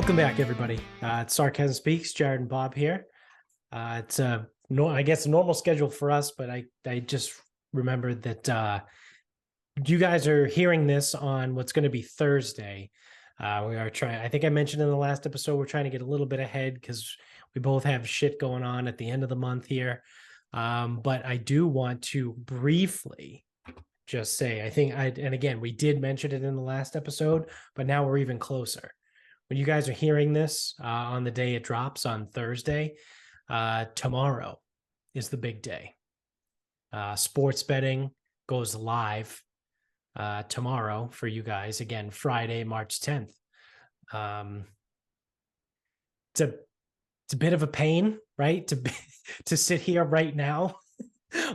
Welcome back, everybody. It's Sarcasm Speaks. Jared and Bob here. It's I guess a normal schedule for us, but I just remembered that you guys are hearing this on what's going to be Thursday. We are trying. I think I mentioned in the last episode we're trying to get a little bit ahead because we both have shit going on at the end of the month here. But I do want to briefly just say, and again, we did mention it in the last episode, but now we're even closer. When you guys are hearing this on the day it drops on Thursday, tomorrow is the big day. Sports betting goes live tomorrow for you guys. Again, Friday, March 10th. It's a bit of a pain, right? To sit here right now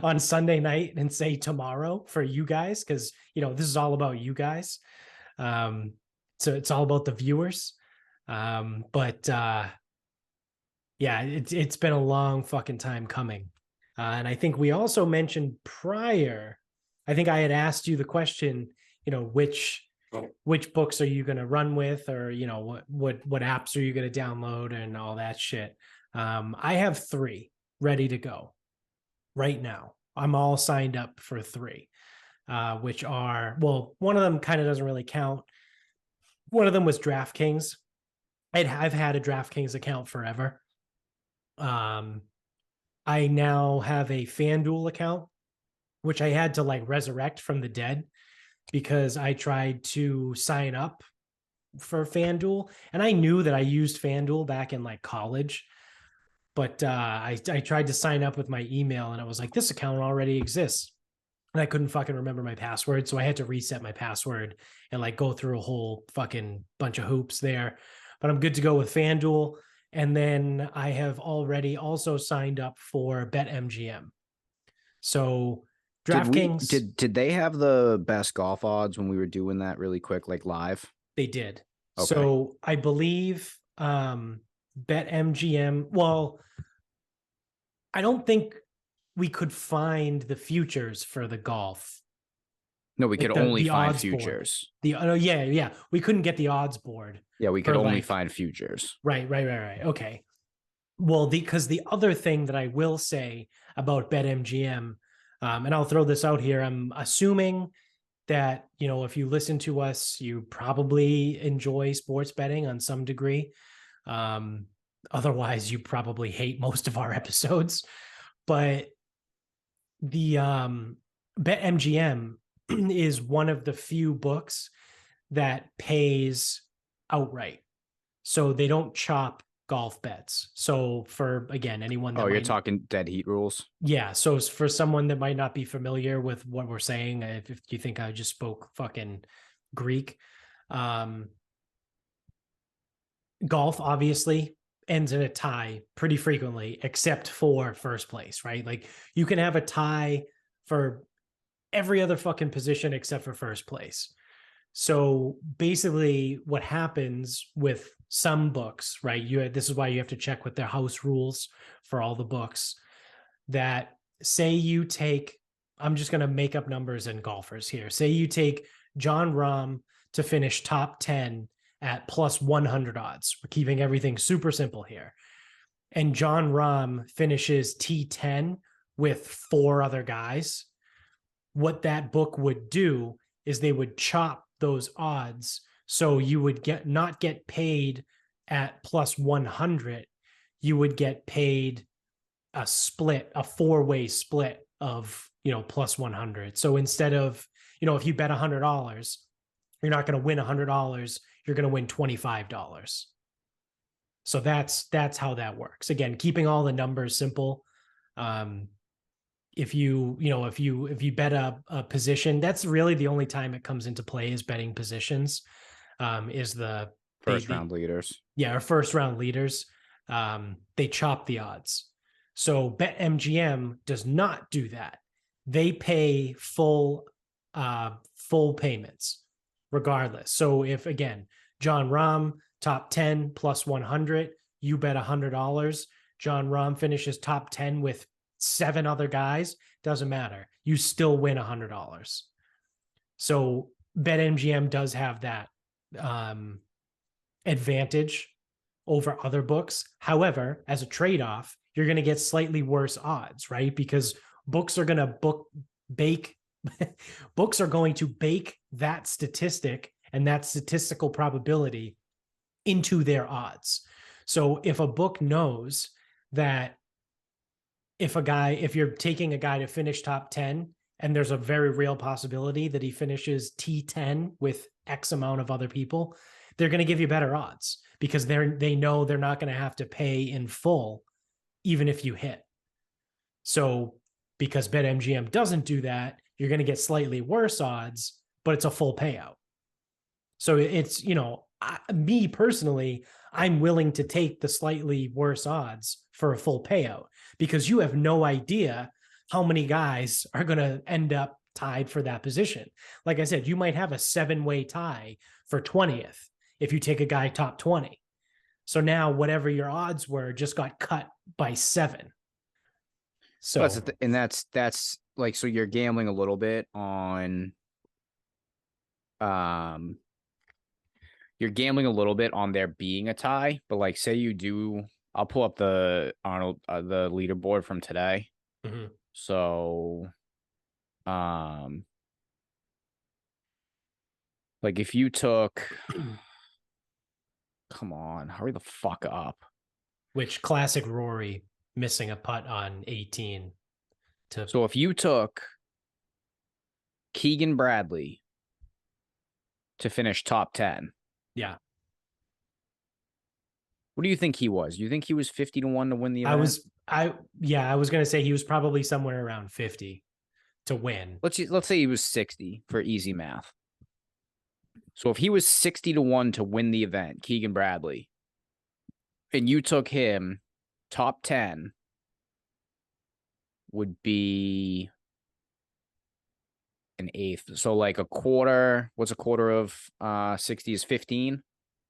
on Sunday night and say tomorrow for you guys, because this is all about you guys. So it's all about the viewers. Yeah, it's been a long fucking time coming. And I think we also mentioned prior, I think I had asked you the question, which books are you going to run with, or, what apps are you going to download and all that shit. I have 3 ready to go right now. I'm all signed up for 3, which are, well, one of them kind of doesn't really count. One of them was DraftKings. I've had a DraftKings account forever. I now have a FanDuel account, which I had to resurrect from the dead because I tried to sign up for FanDuel, and I knew that I used FanDuel back in college, but I tried to sign up with my email, and I was like, this account already exists. And I couldn't fucking remember my password, so I had to reset my password and go through a whole fucking bunch of hoops there. But I'm good to go with FanDuel. And then I have already also signed up for BetMGM. So DraftKings. Did they have the best golf odds when we were doing that really quick, live? They did. Okay. So I believe BetMGM. Well, I don't think we could find the futures for the golf. No, we could only find futures. Yeah. We couldn't get the odds board. Yeah, we could only find futures. Right. Okay. Well, because the other thing that I will say about BetMGM, and I'll throw this out here, I'm assuming that, if you listen to us, you probably enjoy sports betting on some degree. Otherwise, you probably hate most of our episodes. But the BetMGM is one of the few books that pays outright. So they don't chop golf bets. So for, again, anyone that you're talking dead heat rules? Yeah. So for someone that might not be familiar with what we're saying, if you think I just spoke fucking Greek, golf obviously ends in a tie pretty frequently, except for first place, right? You can have a tie for every other fucking position except for first place. So basically what happens with some books, right? This is why you have to check with their house rules for all the books, that say you take, I'm just going to make up numbers and golfers here. Say you take Jon Rahm to finish top 10 at plus 100 odds. We're keeping everything super simple here. And Jon Rahm finishes T10 with 4 other guys. What that book would do is they would chop those odds. So you would not get paid at plus 100. You would get paid a 4-way split of, plus 100. So instead of, if you bet $100, you're not going to win $100. You're going to win $25. So that's how that works. Again, keeping all the numbers simple. If you bet a position, that's really the only time it comes into play is betting positions, is the first round leaders. Yeah, or first round leaders. They chop the odds. So BetMGM does not do that. They pay full payments regardless. So if, again, Jon Rahm top 10 plus 100, you bet $100. Jon Rahm finishes top 10 with 7 other guys, doesn't matter. You still win $100. So BetMGM does have that advantage over other books. However, as a trade-off, you're going to get slightly worse odds, right? Because books are going to bake books are going to bake that statistic and that statistical probability into their odds. So if a book knows that if you're taking a guy to finish top 10 and there's a very real possibility that he finishes T10 with X amount of other people, they're going to give you better odds because they know they're not going to have to pay in full, even if you hit. So because BetMGM doesn't do that, you're going to get slightly worse odds, but it's a full payout. So it's, me personally, I'm willing to take the slightly worse odds for a full payout because you have no idea how many guys are going to end up tied for that position. Like I said, you might have a 7-way tie for 20th if you take a guy top 20. So now whatever your odds were just got cut by 7. So that's like, so you're gambling a little bit on, you're gambling a little bit on there being a tie, but like, say you do, I'll pull up the Arnold, the leaderboard from today. Mm-hmm. So, like if you took, come on, hurry the fuck up. Which classic Rory missing a putt on 18 to. So if you took Keegan Bradley to finish top 10. Yeah. What do you think he was? You think he was 50 to 1 to win the event? I was going to say he was probably somewhere around 50 to win. Let's say he was 60 for easy math. So if he was 60 to 1 to win the event, Keegan Bradley, and you took him top 10, would be an eighth. So like a quarter, what's a quarter of 60 is 15?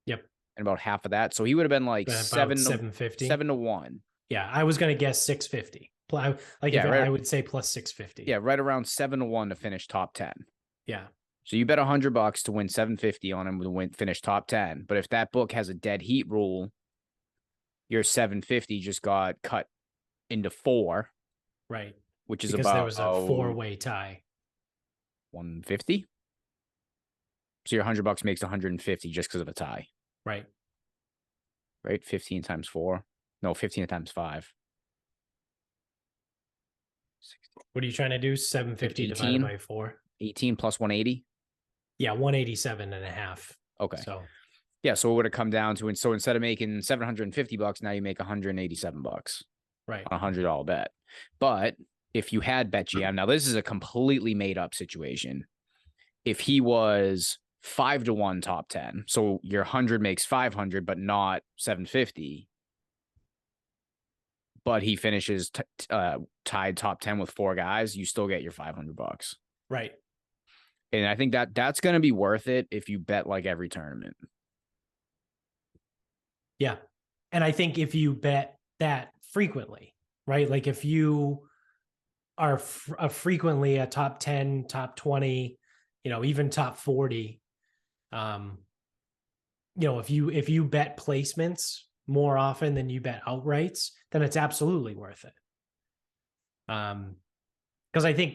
Yep. And about half of that. So he would have been like about 750. 7 to 1. Yeah, I was going to guess 650. I would say plus 650. Yeah, right around 7 to 1 to finish top 10. Yeah. So you bet $100 to win 750 on him to finish top 10. But if that book has a dead heat rule, your 750 just got cut into 4. Right. Which is because about there was a 4-way tie. 150. So your $100 makes 150 just because of a tie. Right. Right? 15 times 4. No, 15 times 5. What are you trying to do? 750 divided by 4. 18 plus 180. Yeah, 187 and a half. Okay. So yeah, so it would have come down to, and so instead of making $750, now you make $187. Right. On a $100 bet. But if you had BetGM, now this is a completely made up situation. If he was 5 to 1 top 10, so your 100 makes 500, but not 750. But he finishes tied top 10 with 4 guys, you still get your $500. Right. And I think that's going to be worth it if you bet like every tournament. Yeah. And I think if you bet that frequently, right? Like if you are frequently a top 10, top 20, even top 40, if you bet placements more often than you bet outrights, then it's absolutely worth it. Because I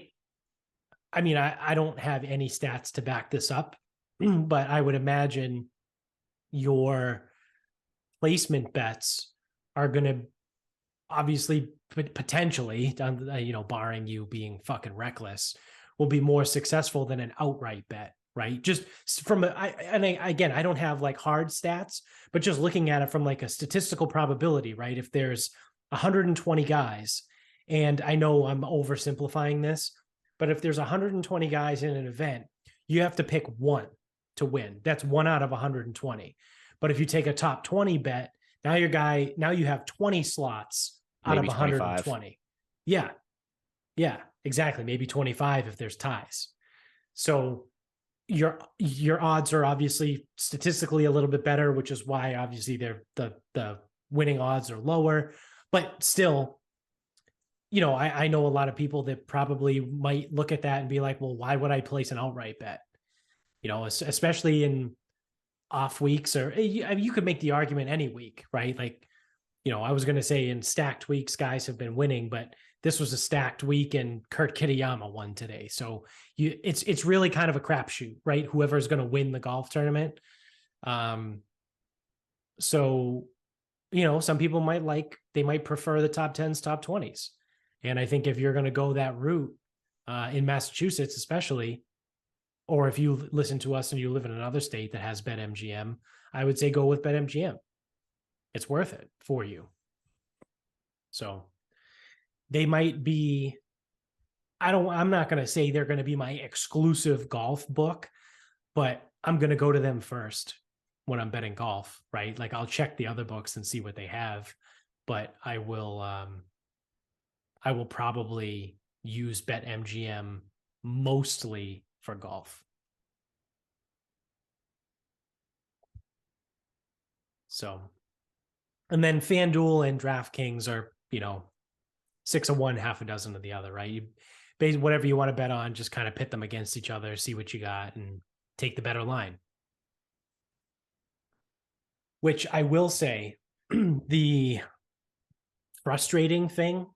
don't have any stats to back this up, but I would imagine your placement bets are going to obviously potentially, barring you being fucking reckless, will be more successful than an outright bet, right? Just from again, I don't have like hard stats, but just looking at it from like a statistical probability, right? If there's 120 guys, and I know I'm oversimplifying this, but if there's 120 guys in an event, you have to pick one to win. That's 1 out of 120. But if you take a top 20 bet, now you have 20 slots out of 120. 25. Yeah, exactly. Maybe 25 if there's ties. So your odds are obviously statistically a little bit better, which is why obviously the winning odds are lower. But still, I know a lot of people that probably might look at that and be like, well, why would I place an outright bet? Especially in off weeks, or I mean, you could make the argument any week, right? Like, I was going to say in stacked weeks, guys have been winning, but this was a stacked week and Kurt Kitayama won today. So it's really kind of a crapshoot, right? Whoever's going to win the golf tournament. So, some people might prefer the top 10s, top 20s. And I think if you're going to go that route in Massachusetts, especially, or if you listen to us and you live in another state that has BetMGM, I would say go with BetMGM. It's worth it for you. So they might be, I'm not going to say they're going to be my exclusive golf book, but I'm going to go to them first when I'm betting golf, right? Like I'll check the other books and see what they have, but I will probably use BetMGM mostly for golf. So, and then FanDuel and DraftKings are, 6 of one, half a dozen of the other, right? You basically whatever you want to bet on, just kind of pit them against each other, see what you got, and take the better line. Which I will say, the frustrating thing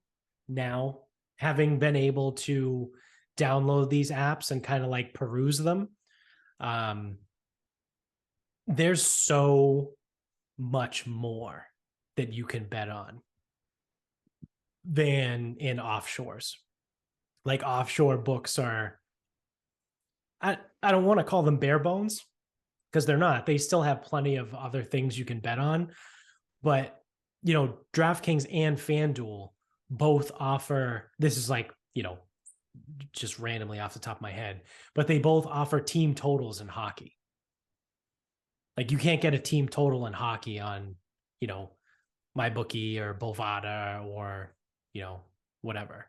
now, having been able to download these apps and kind of like peruse them, there's so much more that you can bet on than in offshores. Like offshore books are, I don't want to call them bare bones because they're not. They still have plenty of other things you can bet on. But, DraftKings and FanDuel both offer, this is like, just randomly off the top of my head, but they both offer team totals in hockey. Like you can't get a team total in hockey on, MyBookie or Bovada or, whatever,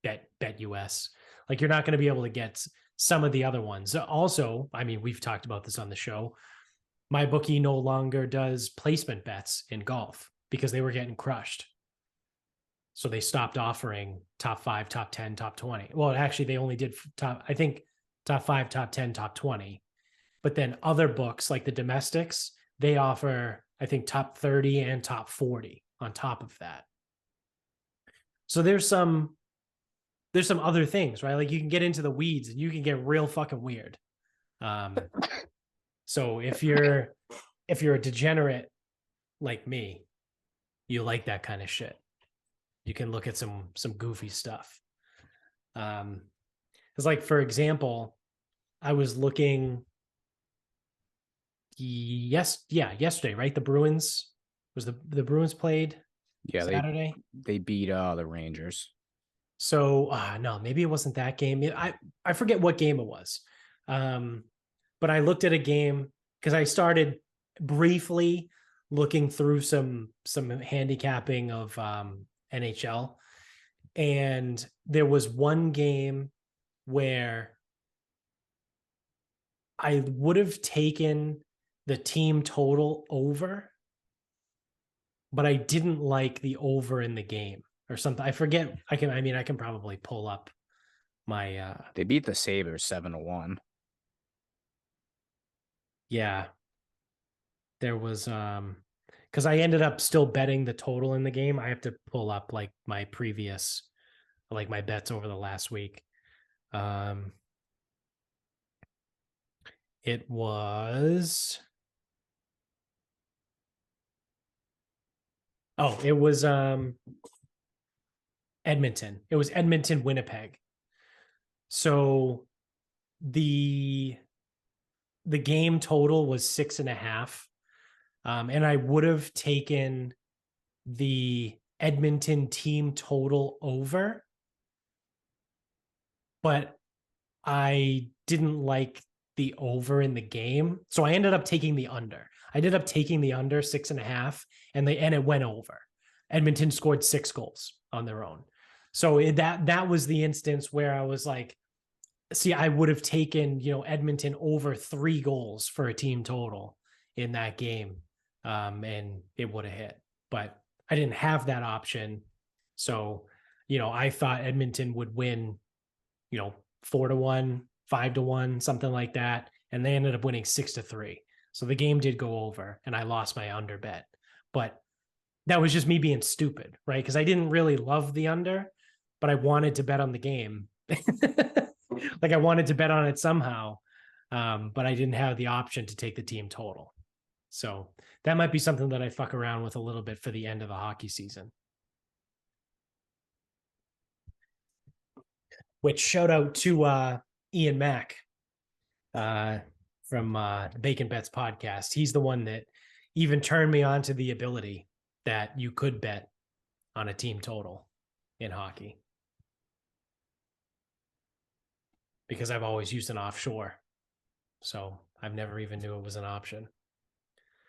Bet US. Like you're not going to be able to get some of the other ones. Also, I mean, we've talked about this on the show. MyBookie no longer does placement bets in golf because they were getting crushed. So they stopped offering top 5, top 10, top 20. Well, actually, they only did top 5, top 10, top 20. But then other books like the domestics, they offer, I think, top 30 and top 40 on top of that. So there's some other things, right? Like you can get into the weeds and you can get real fucking weird. So if you're a degenerate like me, you like that kind of shit, you can look at some goofy stuff. Because like, for example, I was looking yesterday, right? The Bruins the Bruins played Saturday. They beat the Rangers. So no, maybe it wasn't that game. I forget what game it was. But I looked at a game because I started briefly looking through some handicapping of NHL, and there was one game where I would have taken the team total over, but I didn't like the over in the game or something. I forget. I can probably pull up my they beat the Sabres 7-1. Yeah. There was because I ended up still betting the total in the game. I have to pull up like my previous, like my bets over the last week. It was Edmonton. It was Edmonton, Winnipeg. So the game total was 6.5. And I would have taken the Edmonton team total over, but I didn't like the over in the game. So I ended up taking the under. I ended up taking the under 6.5, and it went over. Edmonton scored 6 goals on their own. So that was the instance where I was like, see, I would have taken, Edmonton over 3 goals for a team total in that game. And it would have hit, but I didn't have that option. So, I thought Edmonton would win, 4-1, 5-1, something like that. And they ended up winning 6-3. So the game did go over and I lost my under bet. But that was just me being stupid, right? Because I didn't really love the under, but I wanted to bet on the game. Like I wanted to bet on it somehow, but I didn't have the option to take the team total. So that might be something that I fuck around with a little bit for the end of the hockey season. Which shout out to Ian Mack from the Bacon Bets podcast. He's the one that even turned me on to the ability that you could bet on a team total in hockey. Because I've always used an offshore. So I've never even knew it was an option.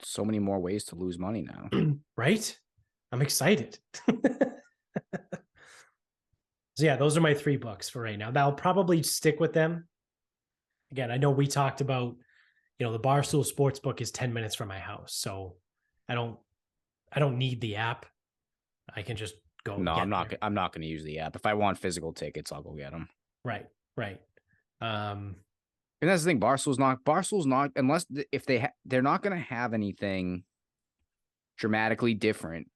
So many more ways to lose money now. Right? I'm excited. So yeah, those are my 3 books for right now. I'll probably stick with them. Again, I know we talked about, the Barstool Sportsbook is 10 minutes from my house. So I don't need the app. I can just go. No, I'm not going to use the app. If I want physical tickets, I'll go get them. Right. And that's the thing. Barstool's not unless if they're not going to have anything dramatically different.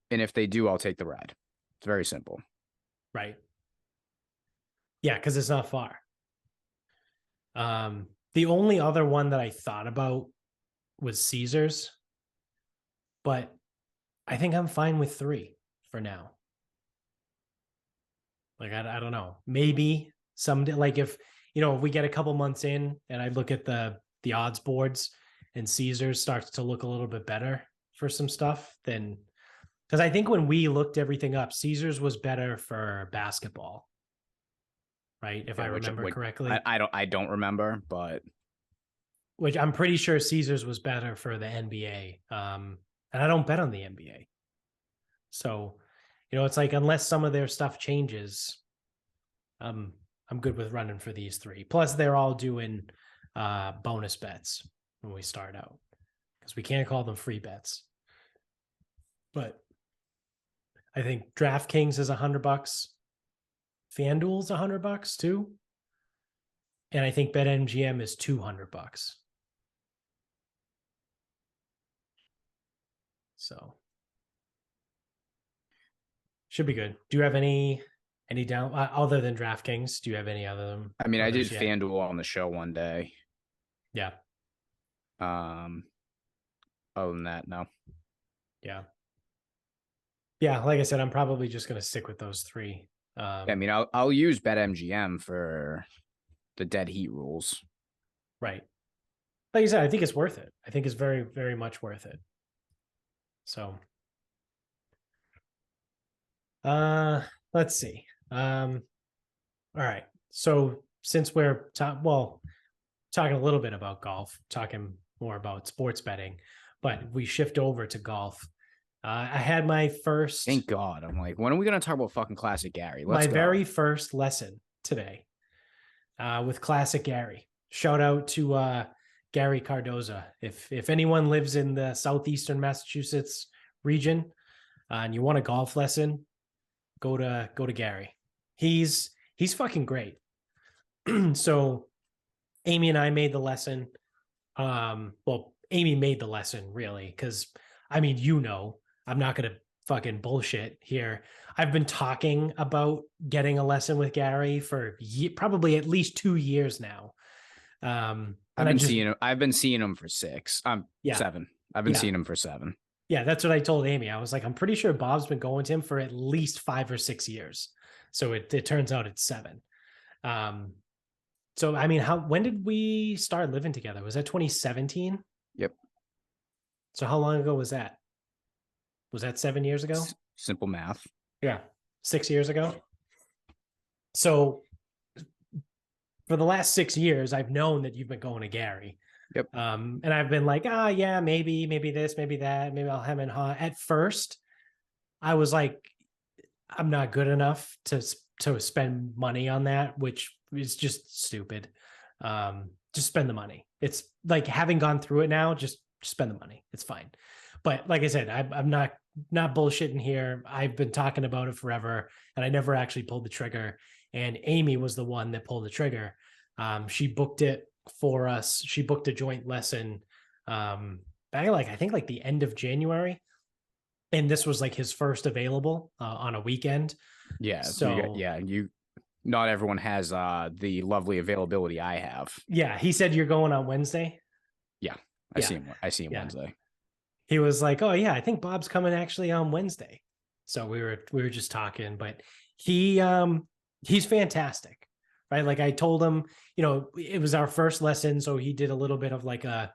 And if they do, I'll take the ride. It's very simple. Right. Yeah, because it's not far. The only other one that I thought about was Caesars, but I think I'm fine with 3 for now. Like, I don't know. Maybe someday, like if we get a couple months in and I look at the odds boards and Caesars starts to look a little bit better for some stuff, then because I think when we looked everything up, Caesars was better for basketball, right? If I remember correctly. I don't remember, but which I'm pretty sure Caesars was better for the NBA. And I don't bet on the NBA. So, it's like unless some of their stuff changes, I'm good with running for these 3. Plus, they're all doing bonus bets when we start out because we can't call them free bets. But I think DraftKings is $100. FanDuel's $100 too. And I think BetMGM is $200. So should be good. Do you have any down other than DraftKings? Do you have any other than? I mean, I did FanDuel on the show one day. Yeah. Other than that, no. Yeah. Yeah, like I said, I'm probably just going to stick with those 3. I mean, I'll use BetMGM for the dead heat rules. Right. Like I said, I think it's worth it. I think it's very, very much worth it. So, let's see. All right. So since we're talking a little bit about golf, talking more about sports betting, but we shift over to golf. I had my first. Thank God. I'm like, when are we going to talk about fucking Classic Gary? Let's go. Very first lesson today with Classic Gary. Shout out to Gary Cardoza. If anyone lives in the southeastern Massachusetts region and you want a golf lesson, go to Gary. He's fucking great. So Amy and I made the lesson. Well, Amy made the lesson really because I'm not going to fucking bullshit here. I've been talking about getting a lesson with Gary for probably at least 2 years now. I've been seeing him for 6. 7. I've been seeing him for 7. Yeah, that's what I told Amy. I was like, I'm pretty sure Bob's been going to him for at least 5 or 6 years. So it turns out it's 7. So I mean, when did we start living together? Was that 2017? Yep. So how long ago was that? Was that 7 years ago? Simple math. Yeah. 6 years ago. So for the last 6 years, I've known that you've been going to Gary. Yep. And I've been like, yeah, maybe this, maybe that, maybe I'll hem and haw. At first, I was like, I'm not good enough to spend money on that, which is just stupid. Just spend the money. It's like having gone through it now, just spend the money. It's fine. But like I said, I'm not bullshitting here. I've been talking about it forever and I never actually pulled the trigger. And Amy was the one that pulled the trigger. She booked it for us. She booked a joint lesson back like I think like the end of January, and this was like his first available on a weekend. Yeah. So Not everyone has the lovely availability I have. yeah, he said you're going on Wednesday. Yeah. Yeah. I see him Yeah. Wednesday. He was like, "Oh yeah, I think Bob's coming actually on Wednesday." So we were just talking, but he's fantastic, right? Like I told him, it was our first lesson, so he did a little bit of like the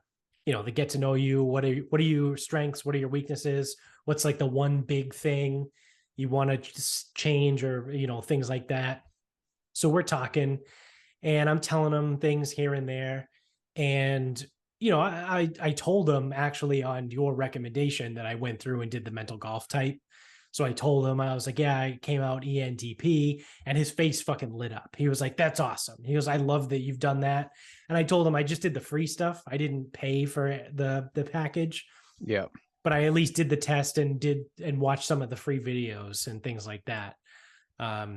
get to know you. What are your strengths? What are your weaknesses? What's like the one big thing you want to just change, or things like that. So we're talking, and I'm telling him things here and there, and I told him actually on your recommendation that I went through and did the mental golf type. So I told him, I was like, yeah, I came out ENTP, and his face fucking lit up. He was like, that's awesome. He goes, I love that you've done that. And I told him I just did the free stuff. I didn't pay for the package. Yeah. But I at least did the test and watched some of the free videos and things like that. So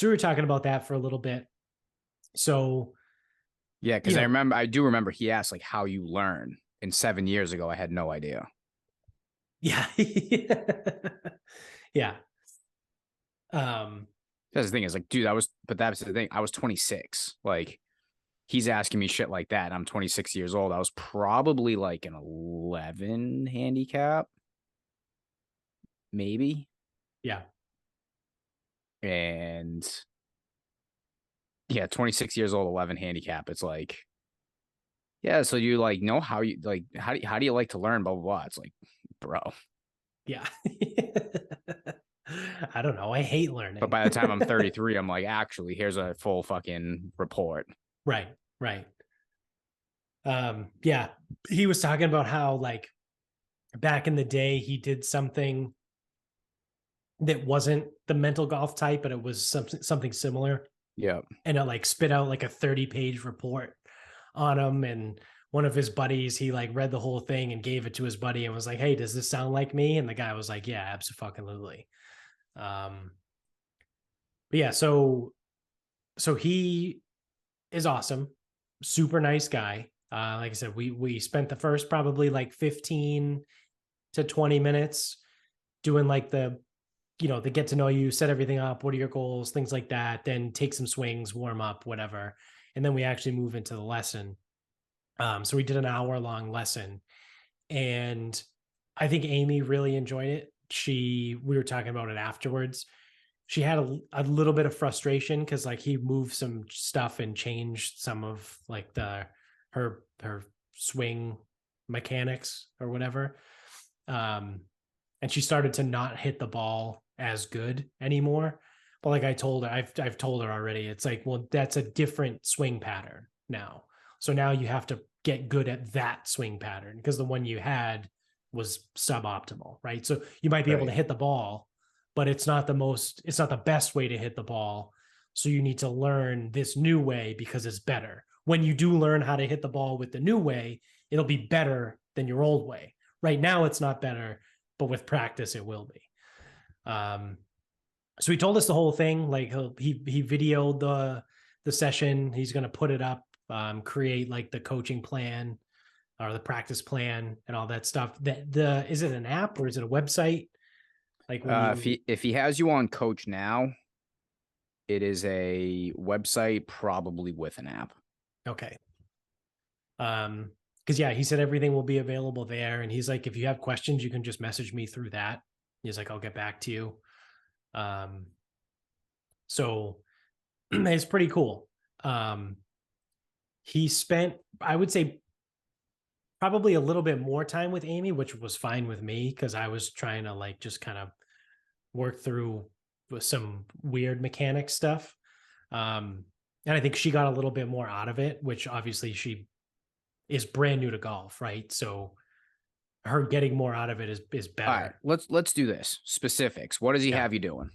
we were talking about that for a little bit. So yeah, because I do remember he asked like how you learn. And 7 years ago, I had no idea. Yeah. Yeah. That's the thing is like, dude, that's the thing. I was 26. Like, he's asking me shit like that. I'm 26 years old. I was probably like an 11 handicap, maybe. Yeah. And yeah, 26 years old, 11 handicap. It's like, yeah. So you like know how you like how do you like to learn? Blah blah blah. It's like, bro. Yeah. I don't know. I hate learning. But by the time I'm 33, I'm like, actually, here's a full fucking report. Right. Right. Yeah. He was talking about how like back in the day he did something that wasn't the mental golf type, but it was something similar. Yeah. And it like spit out like a 30-page report on him. And one of his buddies, he like read the whole thing and gave it to his buddy and was like, hey, does this sound like me? And the guy was like, yeah, absolutely. But yeah, so he is awesome, super nice guy. Like I said, we spent the first probably like 15 to 20 minutes doing like the get to know you, set everything up, what are your goals, things like that, then take some swings, warm up, whatever. And then we actually move into the lesson. So we did an hour-long lesson, and I think Amy really enjoyed it. We were talking about it afterwards. She had a little bit of frustration because like he moved some stuff and changed some of like her swing mechanics or whatever. And she started to not hit the ball as good anymore. But like I told her, I've told her already, it's like, well, that's a different swing pattern now. So now you have to get good at that swing pattern because the one you had was suboptimal, right? So you might be able to hit the ball, but it's not the best way to hit the ball. So you need to learn this new way because it's better. When you do learn how to hit the ball with the new way, it'll be better than your old way. Right now, it's not better, but with practice, it will be. So he told us the whole thing. Like he videoed the session. He's going to put it up, create like the coaching plan or the practice plan and all that stuff. Is it an app or is it a website? Like if he has you on Coach now, it is a website probably with an app. Okay. Because yeah, he said everything will be available there, and he's like, if you have questions, you can just message me through that. He's like, I'll get back to you. So it's pretty cool. He spent, I would say, probably a little bit more time with Amy, which was fine with me because I was trying to like just kind of work through with some weird mechanic stuff. And I think she got a little bit more out of it, which obviously she is brand new to golf, right? So her getting more out of it is better. All right, let's do this. Specifics. What does he have you doing?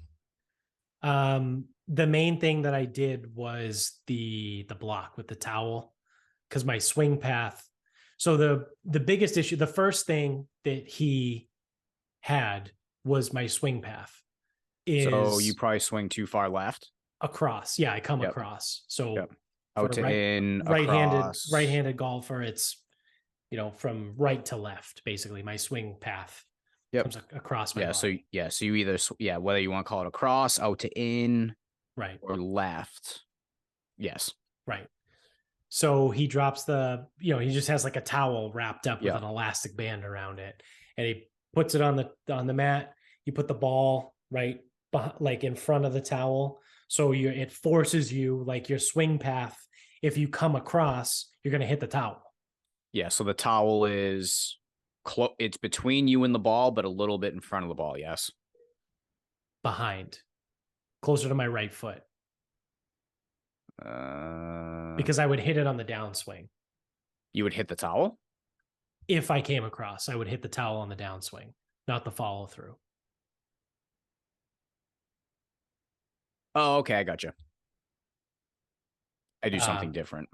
The main thing that I did was the block with the towel, because my swing path. So the biggest issue, the first thing that he had was my swing path. So you probably swing too far left. Across. Yeah, I come across. So Out to in, right-handed across. right-handed golfer, it's from right to left, basically. My swing path Yep. comes across my Yeah. So body. so you either whether you want to call it across, out to in, Right. or left. Yes. Right. So he drops he just has like a towel wrapped up with Yeah. an elastic band around it, and he puts it on the mat. You put the ball right like in front of the towel, so it forces you, like, your swing path. If you come across, you're going to hit the towel. Yeah. So the towel is it's between you and the ball, but a little bit in front of the ball. Yes. Behind, closer to my right foot, because I would hit it on the downswing. You would hit the towel? If I came across, I would hit the towel on the downswing, not the follow through. Oh, okay. I got you. I do something different.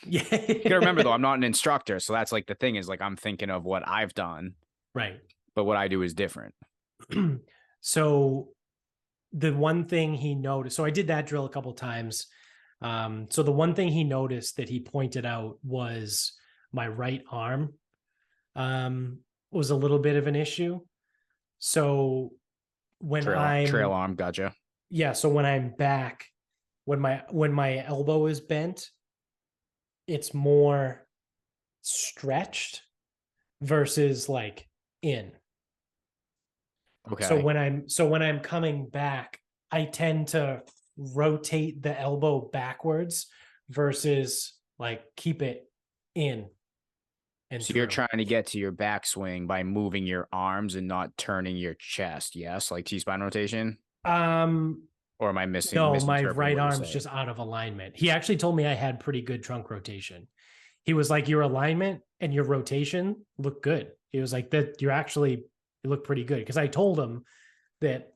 Yeah. You gotta remember though, I'm not an instructor, so that's like the thing is, like, I'm thinking of what I've done, Right. but what I do is different. So the one thing he noticed, so I did that drill a couple of times. So the one thing he noticed that he pointed out was my right arm was a little bit of an issue. So when trail arm, gotcha. Yeah, so when I'm back, when my elbow is bent, it's more stretched versus like in. Okay. So when I'm coming back, I tend to rotate the elbow backwards versus like keep it in. And so you're trying to get to your backswing by moving your arms and not turning your chest, yes? Like T-spine rotation? Or am I No, my misinterpreting right what you're arm's saying? just out of alignment. He actually told me I had pretty good trunk rotation. He was like, your alignment and your rotation look good. He was like, that you look pretty good. Because I told him that,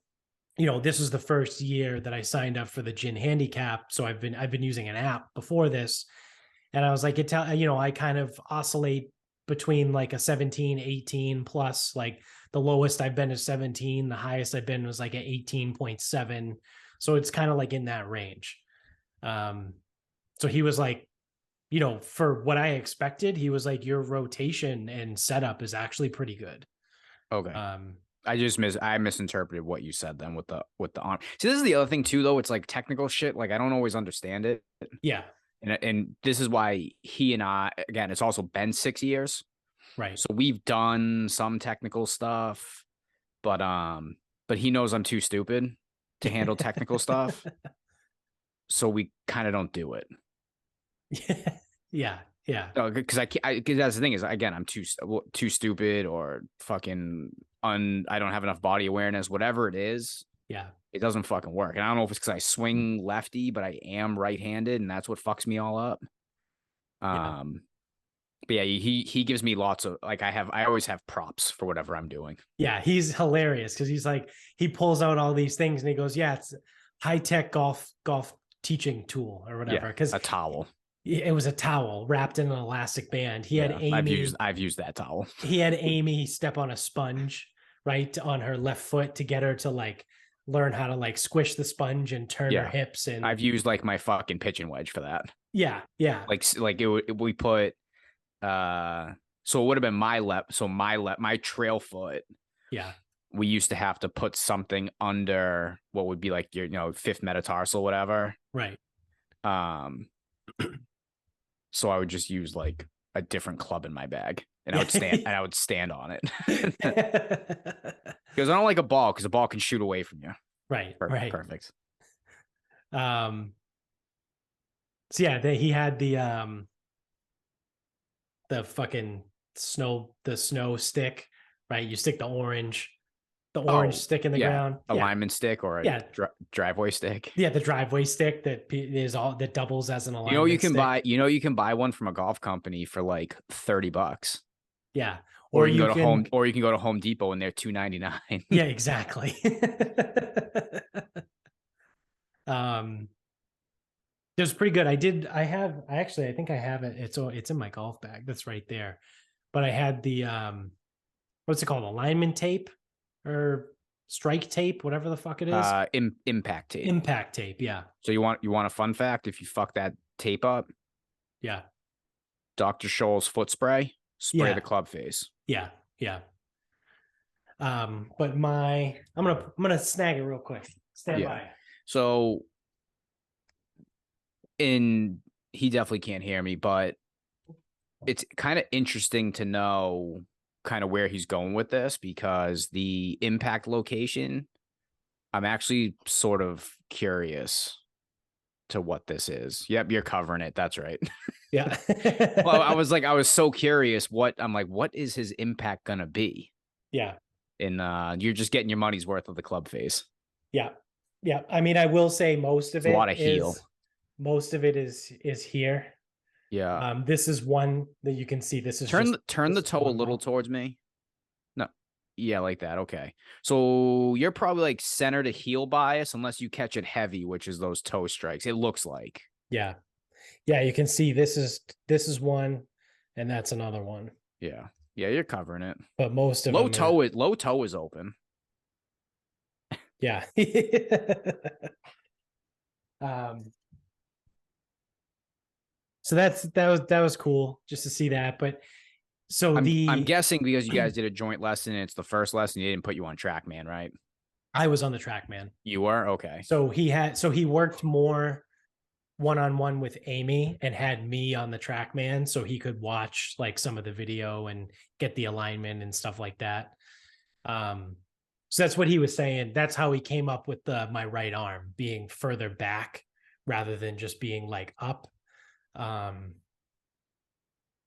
this was the first year that I signed up for the gin handicap. So I've been using an app before this. And I was like, I kind of oscillate between like a 17, 18 plus. Like the lowest I've been is 17. The highest I've been was like an 18.7. So it's kind of like in that range. So he was like, for what I expected, he was like, your rotation and setup is actually pretty good. Okay. I misinterpreted what you said then with the arm. See, this is the other thing too, though. It's like technical shit. Like I don't always understand it. Yeah. And this is why he and I, again, it's also been 6 years. Right. So we've done some technical stuff, but he knows I'm too stupid to handle technical stuff. So we kind of don't do it. Yeah. Yeah. Because because that's the thing is, again, I'm too stupid or fucking I don't have enough body awareness, whatever it is. Yeah. It doesn't fucking work. And I don't know if it's because I swing lefty, but I am right-handed, and that's what fucks me all up. Yeah. But yeah, he gives me lots of, like, I always have props for whatever I'm doing. Yeah, he's hilarious because he's like, he pulls out all these things and he goes, yeah, it's high-tech golf teaching tool or whatever. Because a towel. It was a towel wrapped in an elastic band. He had Amy. I've used that towel. He had Amy step on a sponge right on her left foot to get her to like learn how to like squish the sponge and turn her hips. And I've used like my fucking pitching wedge for that. Yeah. Like we put so it would have been my trail foot. Yeah. We used to have to put something under what would be like your fifth metatarsal, whatever. Right. So I would just use like a different club in my bag, and I would stand on it. Because I don't like a ball, because a ball can shoot away from you. Right. Perfect. So yeah, he had the fucking snow stick, right? You stick the orange stick in the ground, alignment stick, or a driveway stick. Yeah, the driveway stick that doubles as an alignment. You can buy one from a golf company for like $30. Yeah, or you can go to Home Depot and they're $2.99. Yeah, exactly. It was pretty good. I think I have it. It's in my golf bag. That's right there. But I had the what's it called? Alignment tape or strike tape, whatever the fuck it is. Impact tape. Impact tape, yeah. So you want a fun fact? If you fuck that tape up, Yeah. Dr. Scholl's foot spray, spray Yeah. the club face. Yeah. Yeah. But I'm gonna snag it real quick. Stand Yeah. by. So he definitely can't hear me, but it's kind of interesting to know kind of where he's going with this, because the impact location, I'm actually sort of curious to what this is. Yep, you're covering it. That's right. Yeah. Well, I was so curious what is his impact gonna be? Yeah. And you're just getting your money's worth of the club face. Yeah. Yeah. I mean, I will say It's a lot of heel. most of it is here. Yeah. This is one that you can see. This is Turn this the is toe a one little more. towards me. No. Yeah, like that. Okay. So you're probably like center to heel bias unless you catch it heavy, which is those toe strikes. It looks like. Yeah. Yeah, you can see this is one, and that's another one. Yeah. Yeah, you're covering it. But most of Low them are, toe is open. yeah. um so that was cool just to see that. But so I'm guessing because you guys did a joint lesson and it's the first lesson, he didn't put you on TrackMan, right? I was on the TrackMan. You were? Okay. So he worked more one-on-one with Amy and had me on the TrackMan so he could watch like some of the video and get the alignment and stuff like that. So that's what he was saying. That's how he came up with my right arm being further back rather than just being like up.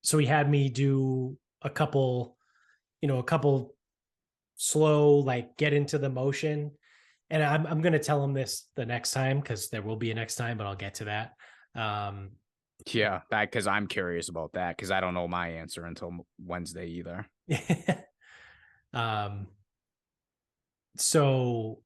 So he had me do a couple slow, like get into the motion. And I'm going to tell him this the next time, because there will be a next time, but I'll get to that. Yeah, because I'm curious about that, because I don't know my answer until Wednesday either. So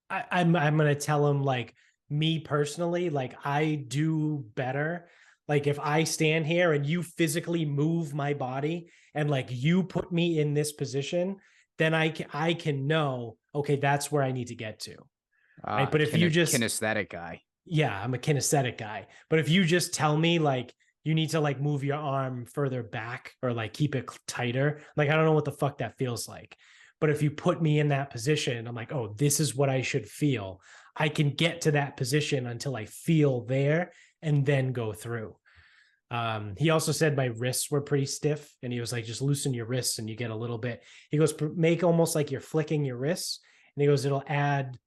I'm going to tell him, like, me personally, like, I do better. Like, if I stand here and you physically move my body and like you put me in this position, then I can know, okay, that's where I need to get to. Right. But if you just kinesthetic guy. Yeah, I'm a kinesthetic guy. But if you just tell me like you need to like move your arm further back or like keep it tighter, like I don't know what the fuck that feels like. But if you put me in that position, I'm like, oh, this is what I should feel. I can get to that position until I feel there and then go through. He also said my wrists were pretty stiff, and he was like, just loosen your wrists and you get a little bit. He goes, make almost like you're flicking your wrists. And he goes, it'll add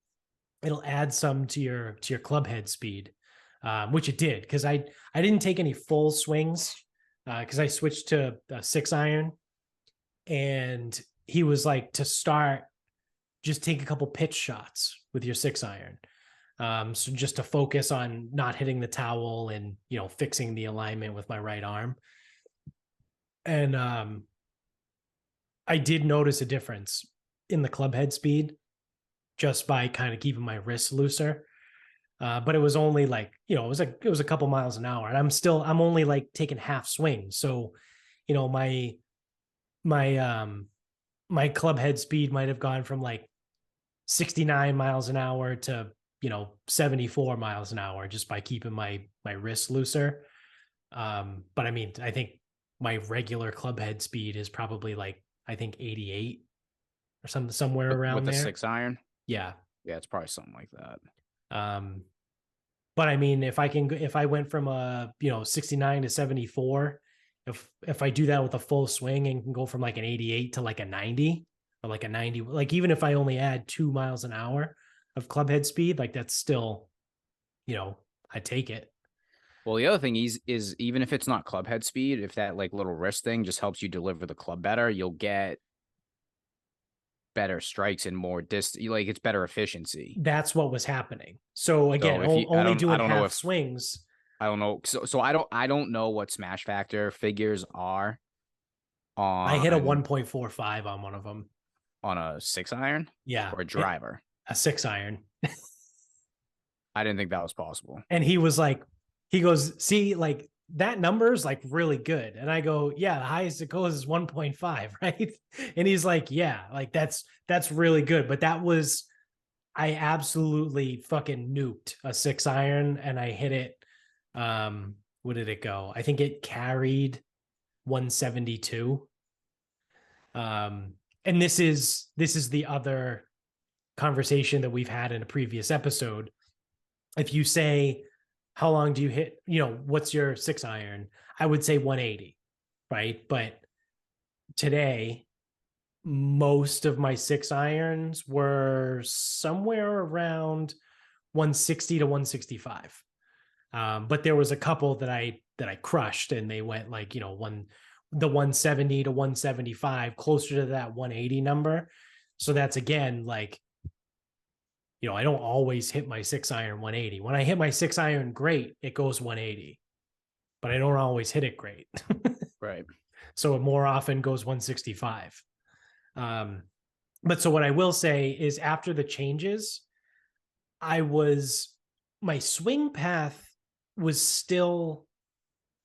some to your club head speed, which it did, because I didn't take any full swings because I switched to a 6-iron, and he was like, to start, just take a couple pitch shots with your 6-iron. So just to focus on not hitting the towel and, fixing the alignment with my right arm. And I did notice a difference in the club head speed just by kind of keeping my wrists looser. But it was only like, it was a couple miles an hour, and I'm only like taking half swings. So, my club head speed might have gone from like 69 miles an hour to 74 miles an hour just by keeping my wrists looser. But I mean, I think my regular club head speed is probably like, I think 88 or somewhere around with there. The 6-iron. Yeah, it's probably something like that. But I mean, if I went from a 69 to 74, if I do that with a full swing and can go from like an 88 to like a 90 or like a 90, like even if I only add 2 miles an hour of club head speed, like that's still, I take it. Well, the other thing is even if it's not club head speed, if that like little wrist thing just helps you deliver the club better, you'll get better strikes and more distance. Like, it's better efficiency. That's what was happening. So again, only doing half swings. I don't know. So I don't know what smash factor figures are. I hit a 1.45 on one of them. On a 6-iron? Yeah. Or a driver? A 6-iron. I didn't think that was possible. And he was like, he goes, see, like that number is like really good. And I go, yeah, the highest it goes is 1.5, right? And he's like, yeah, like that's really good. But I absolutely fucking nuked a 6-iron, and I hit it What did it go? I think it carried 172. And this is the other conversation that we've had in a previous episode. If you say, how long do you hit, what's your 6-iron? I would say 180, right? But today, most of my 6-irons were somewhere around 160 to 165. But there was a couple that I crushed, and they went like, the 170 to 175, closer to that 180 number. So that's, again, like, I don't always hit my 6-iron 180. When I hit my 6-iron great, it goes 180, but I don't always hit it great. Right. So it more often goes 165. But so what I will say is, after the changes, my swing path was still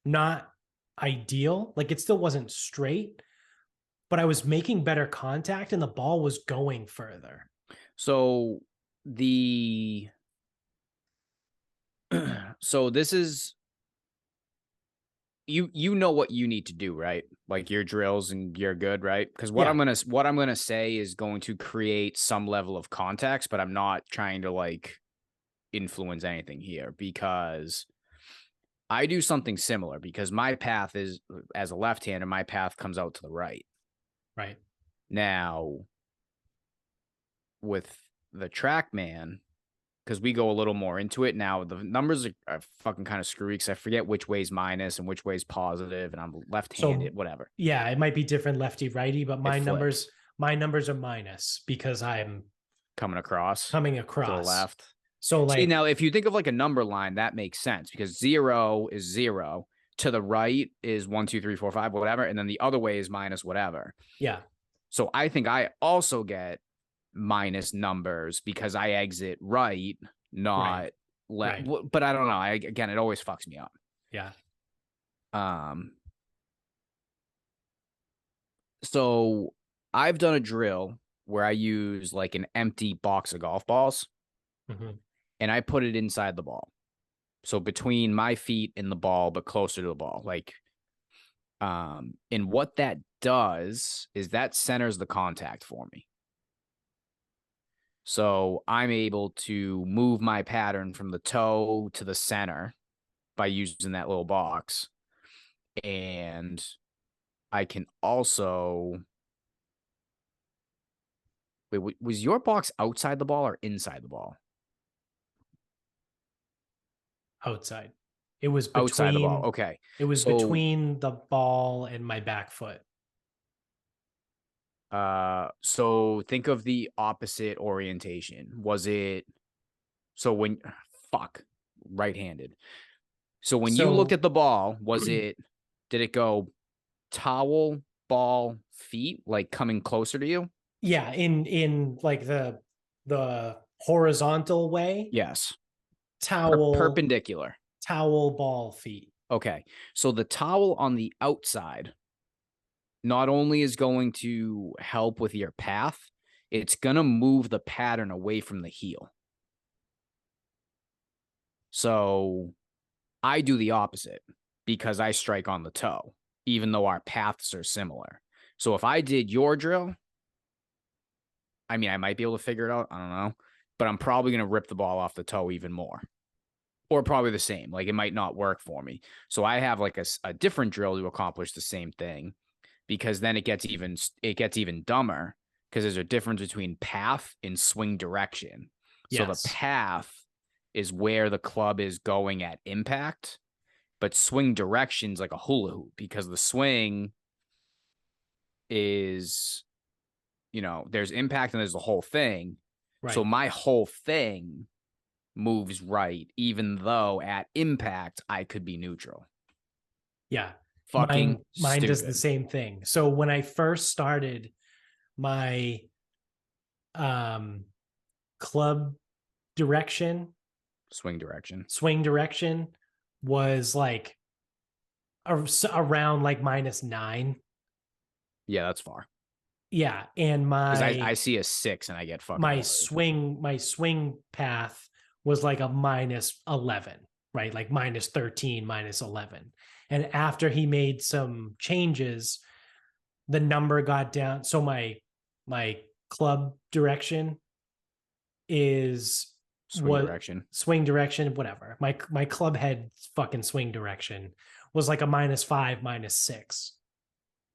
not ideal. Like, it still wasn't straight, but I was making better contact and the ball was going further. So so this is, you know what you need to do, right? Like your drills, and you're good, right? Because what I'm gonna say is going to create some level of context, but I'm not trying to like influence anything here, because I do something similar, because my path is, as a left-hander, my path comes out to the right. Right. Now, with the TrackMan, because we go a little more into it now, the numbers are fucking kind of screwy, because I forget which way's minus and which way's positive, and I'm left-handed, whatever. Yeah, it might be different lefty righty, but my numbers are minus because I'm coming across to the left. So, like, see, now if you think of like a number line, that makes sense, because 0 is 0. To the right is 1, 2, 3, 4, 5, whatever, and then the other way is minus whatever. Yeah. So I think I also get minus numbers because I exit right, not left. Right. But I don't know. Again, it always fucks me up. Yeah. So I've done a drill where I use like an empty box of golf balls, and I put it inside the ball. So between my feet and the ball, but closer to the ball. Like, and what that does is that centers the contact for me. So I'm able to move my pattern from the toe to the center by using that little box. And I can also... Wait, was your box outside the ball or inside the ball? Outside. It was between, outside the ball. Okay. It was between the ball and my back foot. So think of the opposite orientation. Was it... So when... Fuck. Right-handed. So when you look at the ball, was it... Did it go towel, ball, feet, like coming closer to you? Yeah, in like the horizontal way. Yes. Towel. Perpendicular. Towel, ball, feet. Okay. So the towel on the outside not only is going to help with your path, it's going to move the pattern away from the heel. So I do the opposite because I strike on the toe, even though our paths are similar. So if I did your drill, I mean, I might be able to figure it out. I don't know. But I'm probably going to rip the ball off the toe even more. Or probably the same. Like, it might not work for me. So I have like a different drill to accomplish the same thing, because then it gets even dumber, because there's a difference between path and swing direction. Yes. So the path is where the club is going at impact, but swing direction's like a hula hoop, because the swing is, there's impact and there's the whole thing. Right. So my whole thing moves right, even though at impact I could be neutral. Yeah. Fucking mine does the same thing. So when I first started, my club direction, swing direction was like around like -9. Yeah, that's far. Yeah, and I see a 6 and I get fucking my swing path was like a -11. right? Like minus 13, minus 11. And after he made some changes, the number got down. So my club direction is Swing what direction. swing direction, whatever. My club head fucking swing direction was like a -5, -6.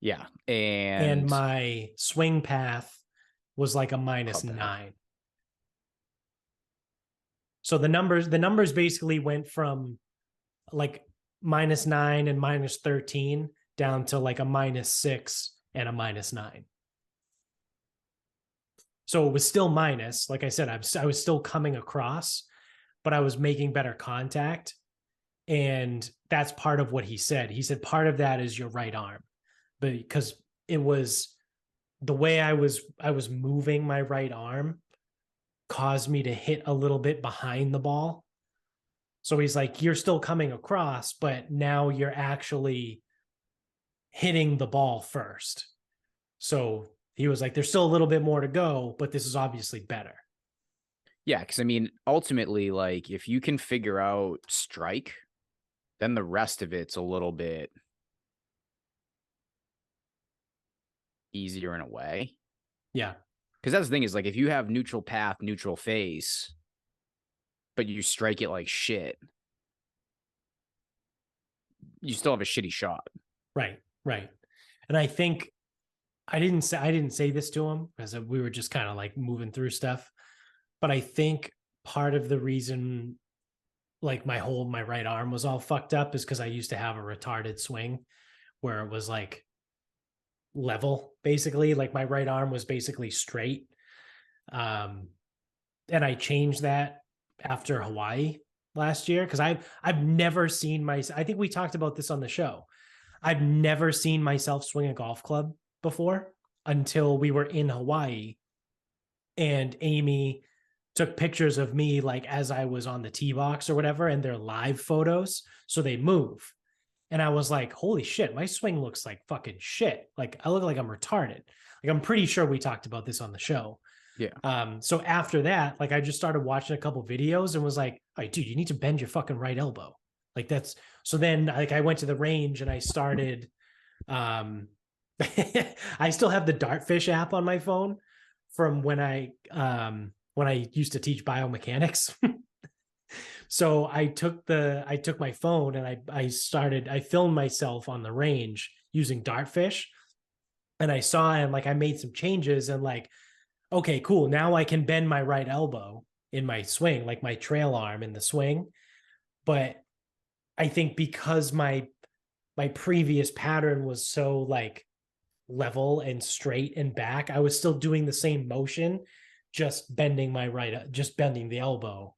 Yeah. And And my swing path was like a club path. -9. So the numbers basically went from like -9 and -13 down to like a -6 and a -9. So it was still minus. Like I said, I was still coming across, but I was making better contact. And that's part of what he said. He said part of that is your right arm, but because it was the way I was moving my right arm caused me to hit a little bit behind the ball. So he's like, you're still coming across, but now you're actually hitting the ball first. So he was like, there's still a little bit more to go, but this is obviously better. Yeah, because I mean, ultimately, like if you can figure out strike, then the rest of it's a little bit easier in a way. Yeah. Because that's the thing is like if you have neutral path, neutral face, but you strike it like shit, you still have a shitty shot. Right. Right. And I think I didn't say this to him because we were just kind of like moving through stuff. But I think part of the reason like my right arm was all fucked up is because I used to have a retarded swing where it was like level, basically. Like my right arm was basically straight. And I changed that after Hawaii last year because I've never seen I think we talked about this on the show. I've never seen myself swing a golf club before until we were in Hawaii and Amy took pictures of me like as I was on the tee box or whatever, and they're live photos. So they move. And I was like, holy shit, my swing looks like fucking shit. Like I look like I'm retarded. Like I'm pretty sure we talked about this on the show. Yeah. So after that, like I just started watching a couple videos and was like, all right, dude, you need to bend your fucking right elbow. Like that's so then like I went to the range and I started I still have the Dartfish app on my phone from when I used to teach biomechanics. So I took my phone and I filmed myself on the range using Dartfish. And I saw and like I made some changes and like, okay, cool. Now I can bend my right elbow in my swing, like my trail arm in the swing. But I think because my previous pattern was so like level and straight and back, I was still doing the same motion, just bending the elbow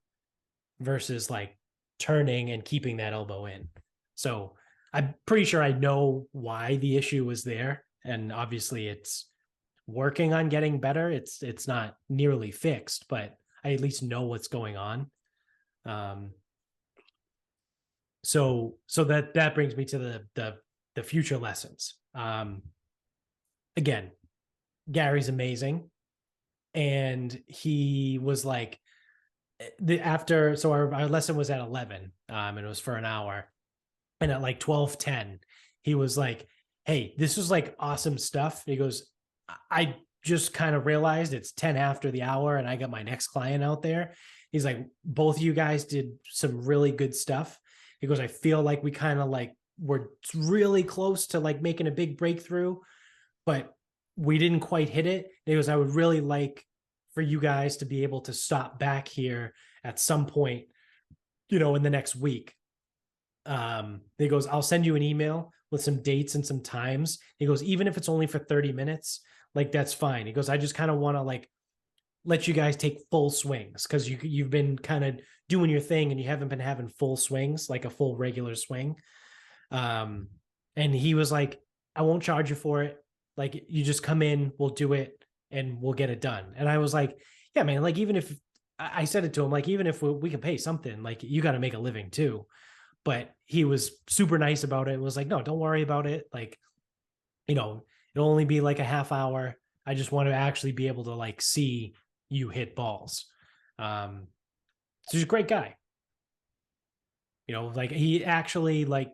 versus like turning and keeping that elbow in. So I'm pretty sure I know why the issue was there. And obviously it's working on getting better. It's not nearly fixed, but I at least know what's going on. So that brings me to the future lessons. Again, Gary's amazing. And he was like, our lesson was at 11, and it was for an hour. And at like 12:10, he was like, hey, this was like awesome stuff. He goes, I just kind of realized it's 10 after the hour and I got my next client out there. He's like, both of you guys did some really good stuff. He goes, I feel like we kind of like were really close to like making a big breakthrough, but we didn't quite hit it. He goes, I would really like for you guys to be able to stop back here at some point, in the next week. He goes, I'll send you an email with some dates and some times. He goes, even if it's only for 30 minutes, like that's fine. He goes, I just kind of want to like let you guys take full swings because you've been kind of doing your thing and you haven't been having full swings, like a full regular swing. And he was like, I won't charge you for it. Like you just come in, we'll do it and we'll get it done. And I was like, yeah, man, like even if I said it to him, like even if we can pay something, like you got to make a living too. But he was super nice about it. It was like, no, don't worry about it. Like, it'll only be like a half hour. I just want to actually be able to like see you hit balls. So he's a great guy. Like he actually like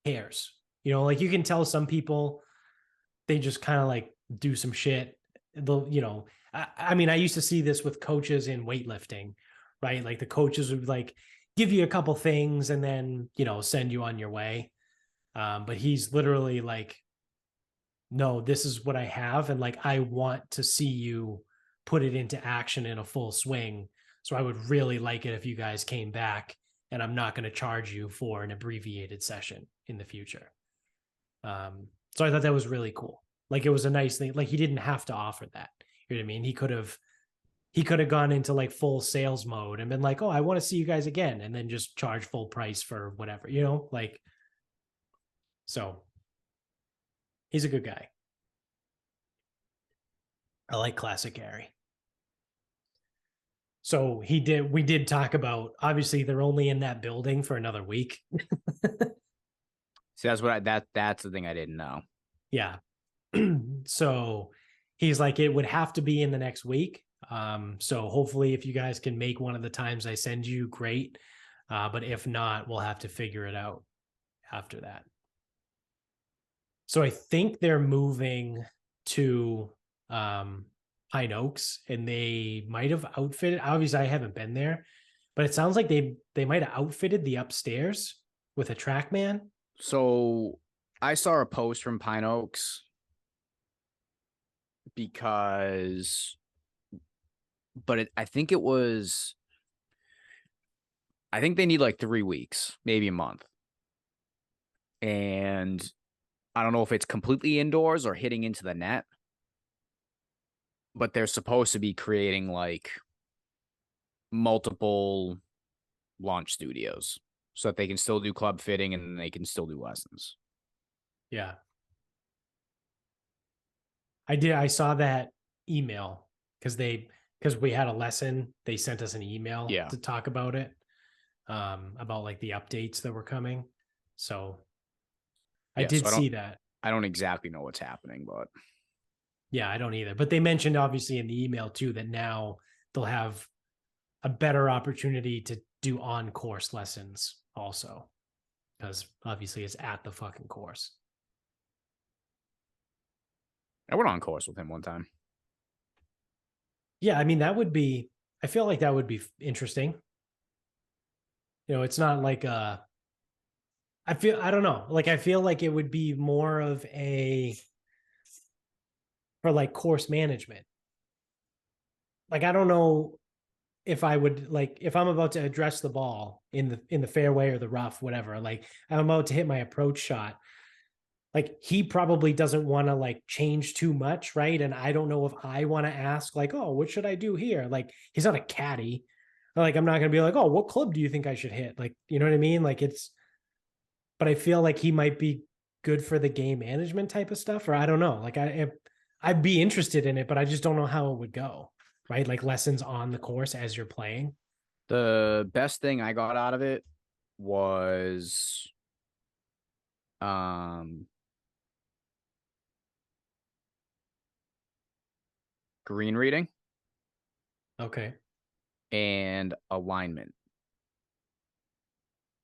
cares. Like you can tell some people they just kind of like do some shit. I mean, I used to see this with coaches in weightlifting, right? Like the coaches would like give you a couple things and then, send you on your way. But he's literally like, no, this is what I have. And like, I want to see you put it into action in a full swing. So I would really like it if you guys came back, and I'm not going to charge you for an abbreviated session in the future. So I thought that was really cool. Like it was a nice thing. Like he didn't have to offer that. You know what I mean? He could have gone into like full sales mode and been like, "Oh, I want to see you guys again," and then just charge full price for whatever. Like so. He's a good guy. I like classic Gary. So we did talk about, obviously they're only in that building for another week. See, that's the thing I didn't know. Yeah. So he's like, it would have to be in the next week. So hopefully if you guys can make one of the times I send you, great. But if not, we'll have to figure it out after that. So I think they're moving to Pine Oaks, and they might have outfitted. Obviously, I haven't been there, but it sounds like they might have outfitted the upstairs with a TrackMan. So I saw a post from Pine Oaks because, I think they need like 3 weeks, maybe a month. And I don't know if it's completely indoors or hitting into the net, but they're supposed to be creating like multiple launch studios so that they can still do club fitting and they can still do lessons. Yeah. I saw that email because we had a lesson. They sent us an email to talk about it, about like the updates that were coming. So I did see that. I don't exactly know what's happening, but yeah, I don't either. But they mentioned obviously in the email too that now they'll have a better opportunity to do on course lessons also, because obviously it's at the fucking course. I went on course with him one time. Yeah, I mean I feel like that would be interesting. It's not like I don't know. Like I feel like it would be more of a for like course management. Like I don't know if I would, like, if I'm about to address the ball in the fairway or the rough, whatever, like I'm about to hit my approach shot. Like he probably doesn't want to like change too much, right? And I don't know if I want to ask like, oh, what should I do here? Like he's not a caddy. Like I'm not gonna be like, oh, what club do you think I should hit? Like, you know what I mean? Like but I feel like he might be good for the game management type of stuff, or I don't know. Like I'd be interested in it, but I just don't know how it would go, right? Like lessons on the course as you're playing. The best thing I got out of it was green reading. Okay. And alignment.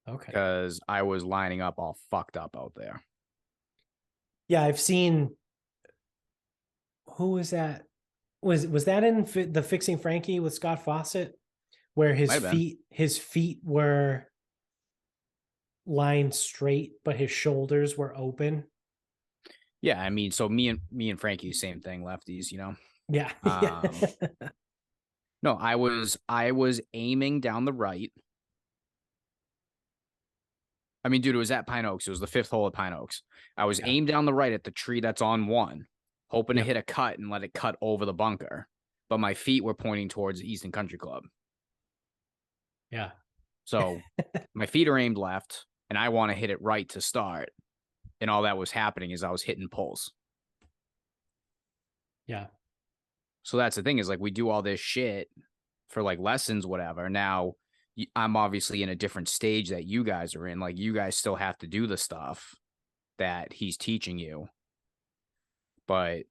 Okay. Because I was lining up all fucked up out there. Yeah, I've seen. Who was that? Was that in the Fixing Frankie with Scott Fawcett, where his feet were lined straight, but his shoulders were open? Yeah, I mean, so me and Frankie, same thing, lefties, Yeah. No, I was aiming down the right. I mean, dude, it was at Pine Oaks. It was the 5th hole at Pine Oaks. I was aimed down the right at the tree that's on 1, hoping to hit a cut and let it cut over the bunker. But my feet were pointing towards Easton Country Club. Yeah. So my feet are aimed left, and I want to hit it right to start. And all that was happening is I was hitting pulls. Yeah. So that's the thing, is like we do all this shit for like lessons, whatever. Now I'm obviously in a different stage that you guys are in. Like you guys still have to do the stuff that he's teaching you. But,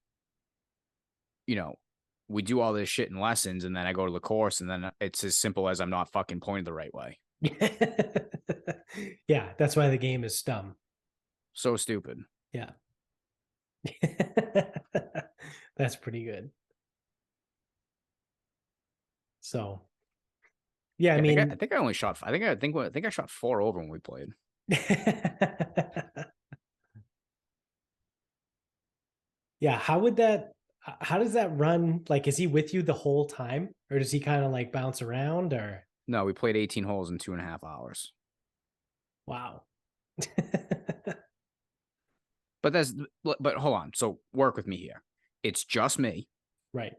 we do all this shit in lessons, and then I go to the course, and then it's as simple as I'm not fucking pointed the right way. Yeah, that's why the game is dumb. So stupid. Yeah. That's pretty good. So, yeah, I Yeah, I mean, think I only shot. I think I shot 4 over when we played. yeah, how does that run? Like, is he with you the whole time or does he kind of like bounce around or No, we played 18 holes in 2.5 hours. wow. But but hold on. So work with me here. It's just me. Right.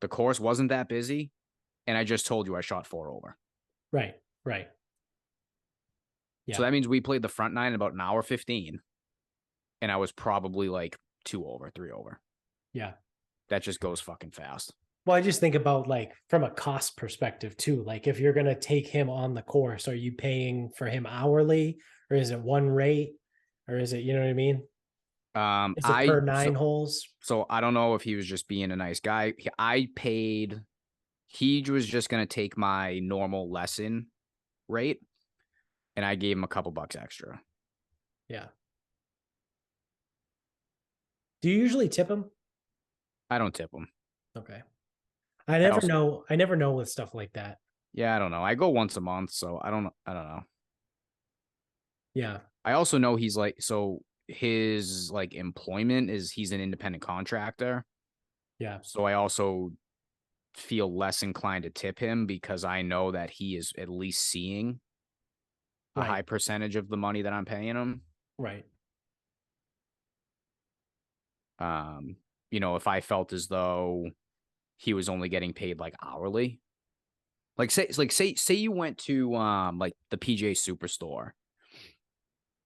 The course wasn't that busy, and I just told you I shot 4 over. Right. Right. So Yeah. that means we played the front 9 in about an hour 15, and I was probably like 2 over, 3 over. Yeah. That just goes fucking fast. Well, I just think about like from a cost perspective too. Like if you're going to take him on the course, are you paying for him hourly or is it one rate or is it, you know what I mean? Is it per I nine holes? so I don't know if he was just being a nice guy. I paid. He was just gonna take my normal lesson rate, and I gave him a couple bucks extra. Yeah. Do you usually tip him? I don't tip him. Okay. I I never also, know. I never know with stuff like that. yeah, I don't know. I go once a month, so I don't know. Yeah. I also know he's like so his like employment is he's an independent contractor. Yeah. So I also feel less inclined to tip him because I know that he is at least seeing a Right. high percentage of the money that I'm paying him. Right. Um, if I felt as though he was only getting paid like hourly, say you went to like the PGA Superstore,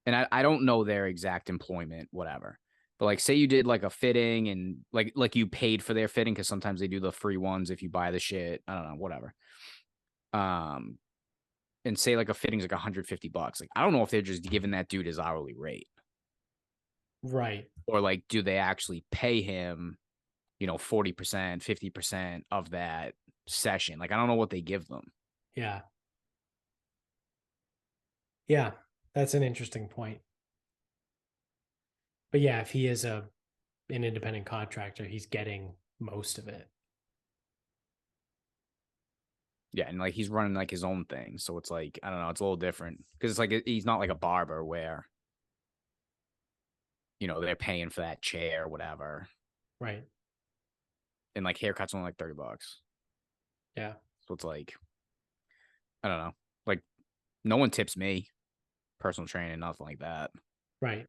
and I don't know their exact employment, whatever. But like say you did like a fitting and like you paid for their fitting because sometimes they do the free ones if you buy the shit. I don't know, whatever. Um, and say like a fitting's like $150. Like I don't know if they're just giving that dude his hourly rate. Right. Or like do they actually pay him, 40%, 50% of that session? Like I don't know what they give them. Yeah. Yeah. That's an interesting point. But yeah, if he is an independent contractor, he's getting most of it. Yeah, and like he's running like his own thing. So it's like, I don't know, it's a little different. Because it's like he's not like a barber where, they're paying for that chair or whatever. Right. And like haircuts only like $30. Yeah. So it's like, I don't know. Like no one tips me, personal training, nothing like that. Right.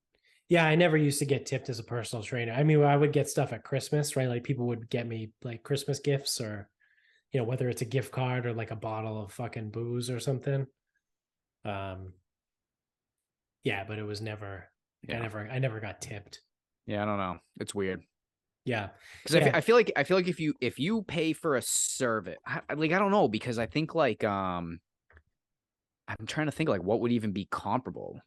Yeah, I never used to get tipped as a personal trainer. I mean, I would get stuff at Christmas, right? Like people would get me like Christmas gifts or, whether it's a gift card or like a bottle of fucking booze or something. Um, yeah, but it was never like Yeah. I never got tipped. Yeah, I don't know. It's weird. Yeah. Because Yeah. I feel like if you pay for a service, like I don't know, because I think like I'm trying to think like what would even be comparable.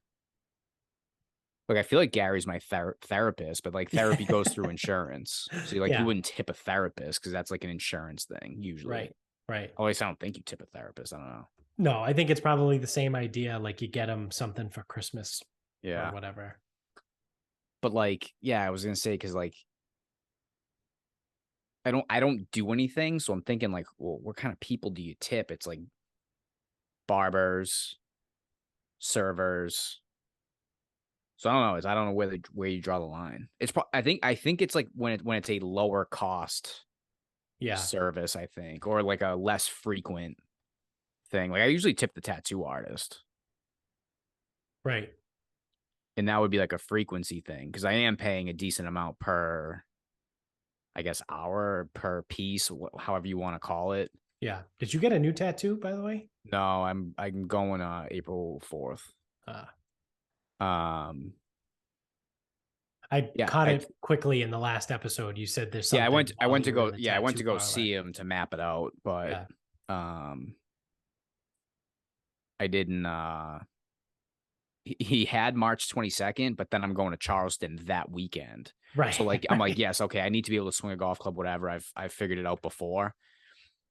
Like I feel like Gary's my therapist, but like therapy goes through insurance, so you Yeah. wouldn't tip a therapist because that's like an insurance thing usually. Right. Right. At least I don't think you tip a therapist. I don't know. No, I think it's probably the same idea. Like you get them something for Christmas or Yeah, whatever. but like yeah, I was gonna say because like I don't do anything, so I'm thinking like, well, what kind of people do you tip? It's like barbers, servers. So I don't know. I don't know where you draw the line. I think it's like when it's a lower cost Yeah. service, I think, or like a less frequent thing. Like I usually tip the tattoo artist, Right. and that would be like a frequency thing because I am paying a decent amount per, I guess, hour or per piece, however you want to call it. Yeah. Did you get a new tattoo, by the way? No, I'm going April 4th. Uh, Um, I yeah, caught it quickly in the last episode. You said there's yeah, something I while went to you were go in the yeah, I went tattoo to go parlor. see him to map it out, but Yeah. um I didn't he had March 22nd, but then I'm going to Charleston that weekend. Right. So like I'm like, Right. yes, okay, I need to be able to swing a golf club, whatever. I've figured it out before.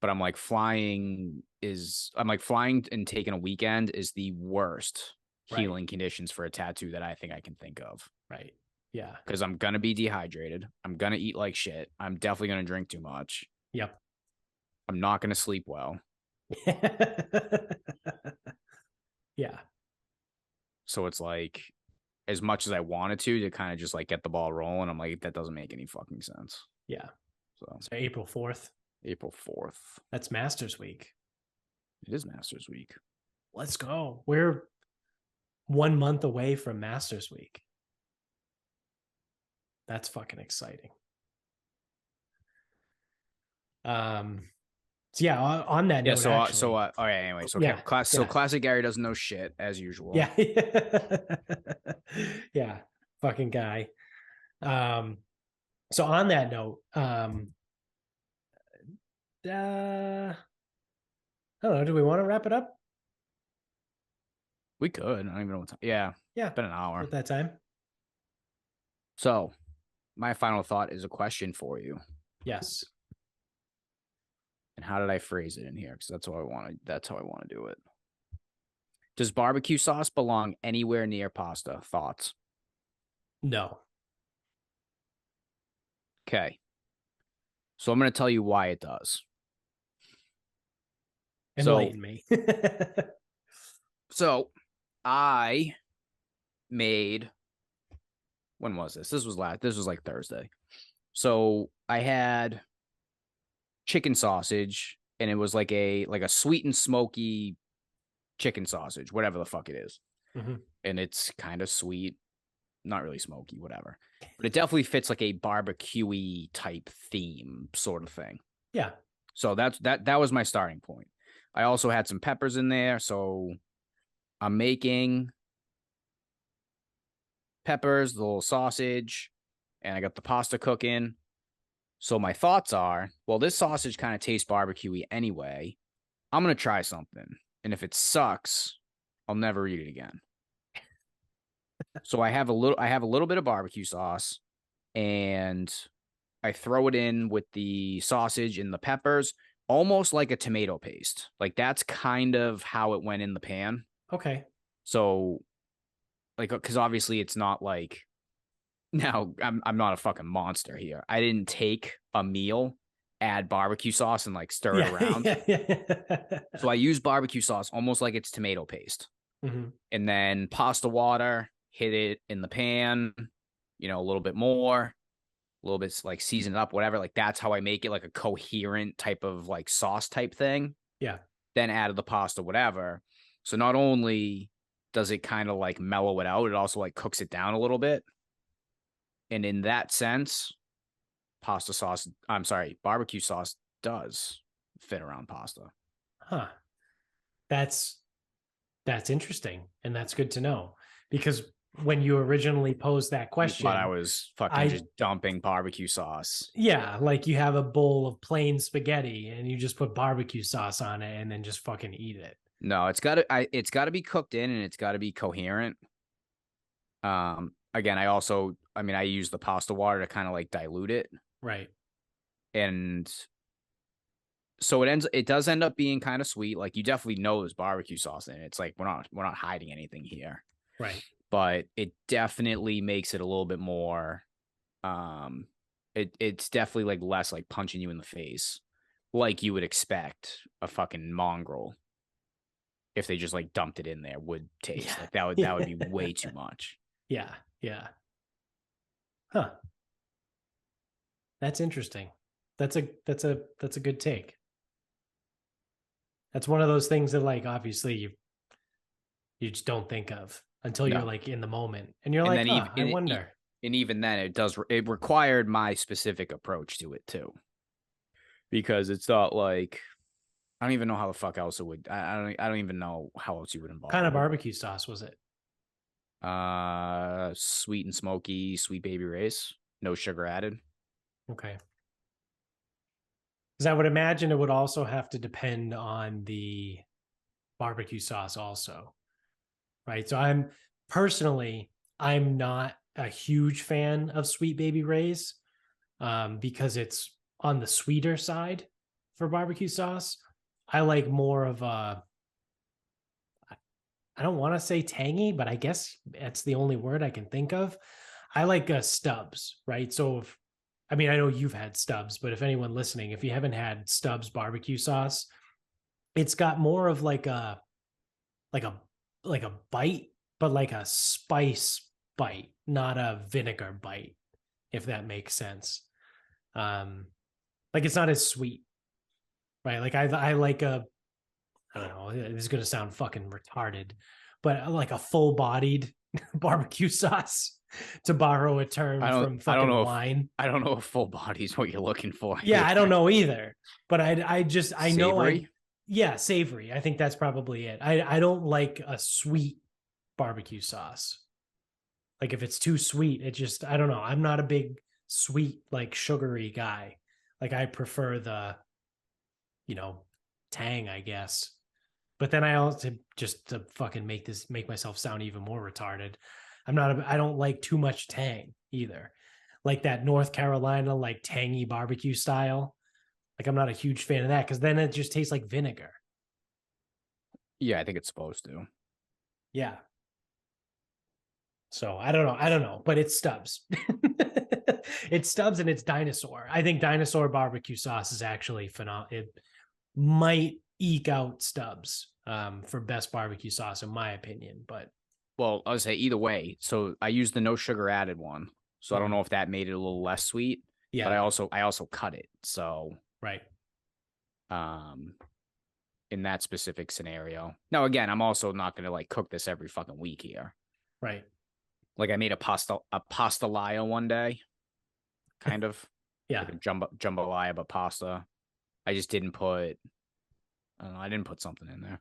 but I'm like flying and taking a weekend is the worst Right. healing conditions for a tattoo that I think I can think of. Right. Yeah. Because I'm gonna be dehydrated. I'm gonna eat like shit. I'm definitely gonna drink too much. Yep. I'm not gonna sleep well. Yeah. So it's like, as much as I wanted to kind of just like get the ball rolling, I'm like, that doesn't make any fucking sense. Yeah. So So April 4th. April 4th. That's Masters week. It is Masters week. Let's go. We're 1 month away from Masters week. That's fucking exciting. So yeah, on that note, actually, all right. Anyway, so yeah, so classic Gary doesn't know shit as usual. yeah, yeah, fucking guy. So on that note, I don't know. Do we want to wrap it up? We could. I don't even know what time. Yeah, Yeah, it's been an hour. at that time. So my final thought is a question for you. Yes. And how did I phrase it in here? Because that's how I want to do it. Does barbecue sauce belong anywhere near pasta? Thoughts? No. Okay. So I'm going to tell you why it does. Enlighten me. So I made, when was this? This was like Thursday. So I had chicken sausage, and it was like a sweet and smoky chicken sausage, whatever the fuck it is. Mm-hmm. And it's kind of sweet, not really smoky, whatever. But it definitely fits like a barbecue-y type theme sort of thing. Yeah. So that was my starting point. I also had some peppers in there, so I'm making peppers, the little sausage, and I got the pasta cooking. So my thoughts are, well, this sausage kind of tastes barbecue-y anyway. I'm going to try something. And if it sucks, I'll never eat it again. So I have a little bit of barbecue sauce, and I throw it in with the sausage and the peppers, almost like a tomato paste. Like that's kind of how it went in the pan. Okay. So like, because obviously it's not like, now I'm not a fucking monster here. I didn't take a meal, add barbecue sauce, and like stir it around. Yeah. So I use barbecue sauce almost like it's tomato paste. Mm-hmm. And then pasta water, hit it in the pan, a little bit more, a little bit like season it up, whatever. Like that's how I make it, like a coherent type of like sauce type thing. Yeah. Then added the pasta, whatever. So not only does it kind of like mellow it out, it also like cooks it down a little bit. And in that sense, barbecue sauce does fit around pasta. Huh. That's interesting, and that's good to know, because when you originally posed that question, But I was fucking just dumping barbecue sauce. Yeah, like you have a bowl of plain spaghetti and you just put barbecue sauce on it and then just fucking eat it. No, it's gotta be cooked in, and it's gotta be coherent. Again, I use the pasta water to kind of like dilute it. Right. And so it does end up being kind of sweet. Like you definitely know there's barbecue sauce in it. It's like we're not hiding anything here. Right. But it definitely makes it a little bit more, it's definitely like less like punching you in the face, like you would expect a fucking mongrel, if they just like dumped it in there, would taste. Yeah. Like that would be way too much. Yeah. Yeah. Huh. That's interesting. That's a good take. That's one of those things that like obviously you just don't think of until you're like in the moment, and you're like, I wonder. And even then, it required my specific approach to it too, because it's not like, I don't even know how the fuck else it would. I don't even know how else you would involve. What kind of barbecue sauce was it? Sweet and smoky, Sweet Baby Ray's, no sugar added. Okay. Because I would imagine it would also have to depend on the barbecue sauce also, right? So I'm not a huge fan of Sweet Baby Ray's, because it's on the sweeter side. for barbecue sauce. I like more of a, I don't want to say tangy, but I guess that's the only word I can think of. I like Stubbs, right? So if, I mean, I know you've had Stubbs, but if anyone listening, if you haven't had Stubbs barbecue sauce, it's got more of like a like a bite, but like a spice bite, not a vinegar bite, if that makes sense. Like it's not as sweet, right? Like I like a, I don't know, this is gonna sound fucking retarded, but like a full bodied barbecue sauce, to borrow a term from fucking wine. I don't know if full body is what you're looking for. Yeah, Here. I don't know either, but I know Savory? yeah, savory. I think that's probably it. I don't like a sweet barbecue sauce. Like if it's too sweet, it just, I don't know. I'm not a big sweet, like sugary guy. Like I prefer the, you know, tang, I guess. But then I also, just to fucking make myself sound even more retarded, I don't like too much tang either. Like that North Carolina, like tangy barbecue style. Like I'm not a huge fan of that because then it just tastes like vinegar. Yeah, I think it's supposed to. Yeah. So I don't know, but it's Stubbs. It's Stubbs and it's Dinosaur. I think Dinosaur barbecue sauce is actually phenomenal. It might eke out Stubbs for best barbecue sauce in my opinion, but well, I would say either way. So I used the no sugar added one. So I don't know if that made it a little less sweet. Yeah. But I also cut it. So right. In that specific scenario. Now again, I'm also not gonna like cook this every fucking week here. Right. Like I made a pastelaya one day. Kind of. Yeah. Like a jambalaya, but pasta. I just didn't put, I don't know, I didn't put something in there.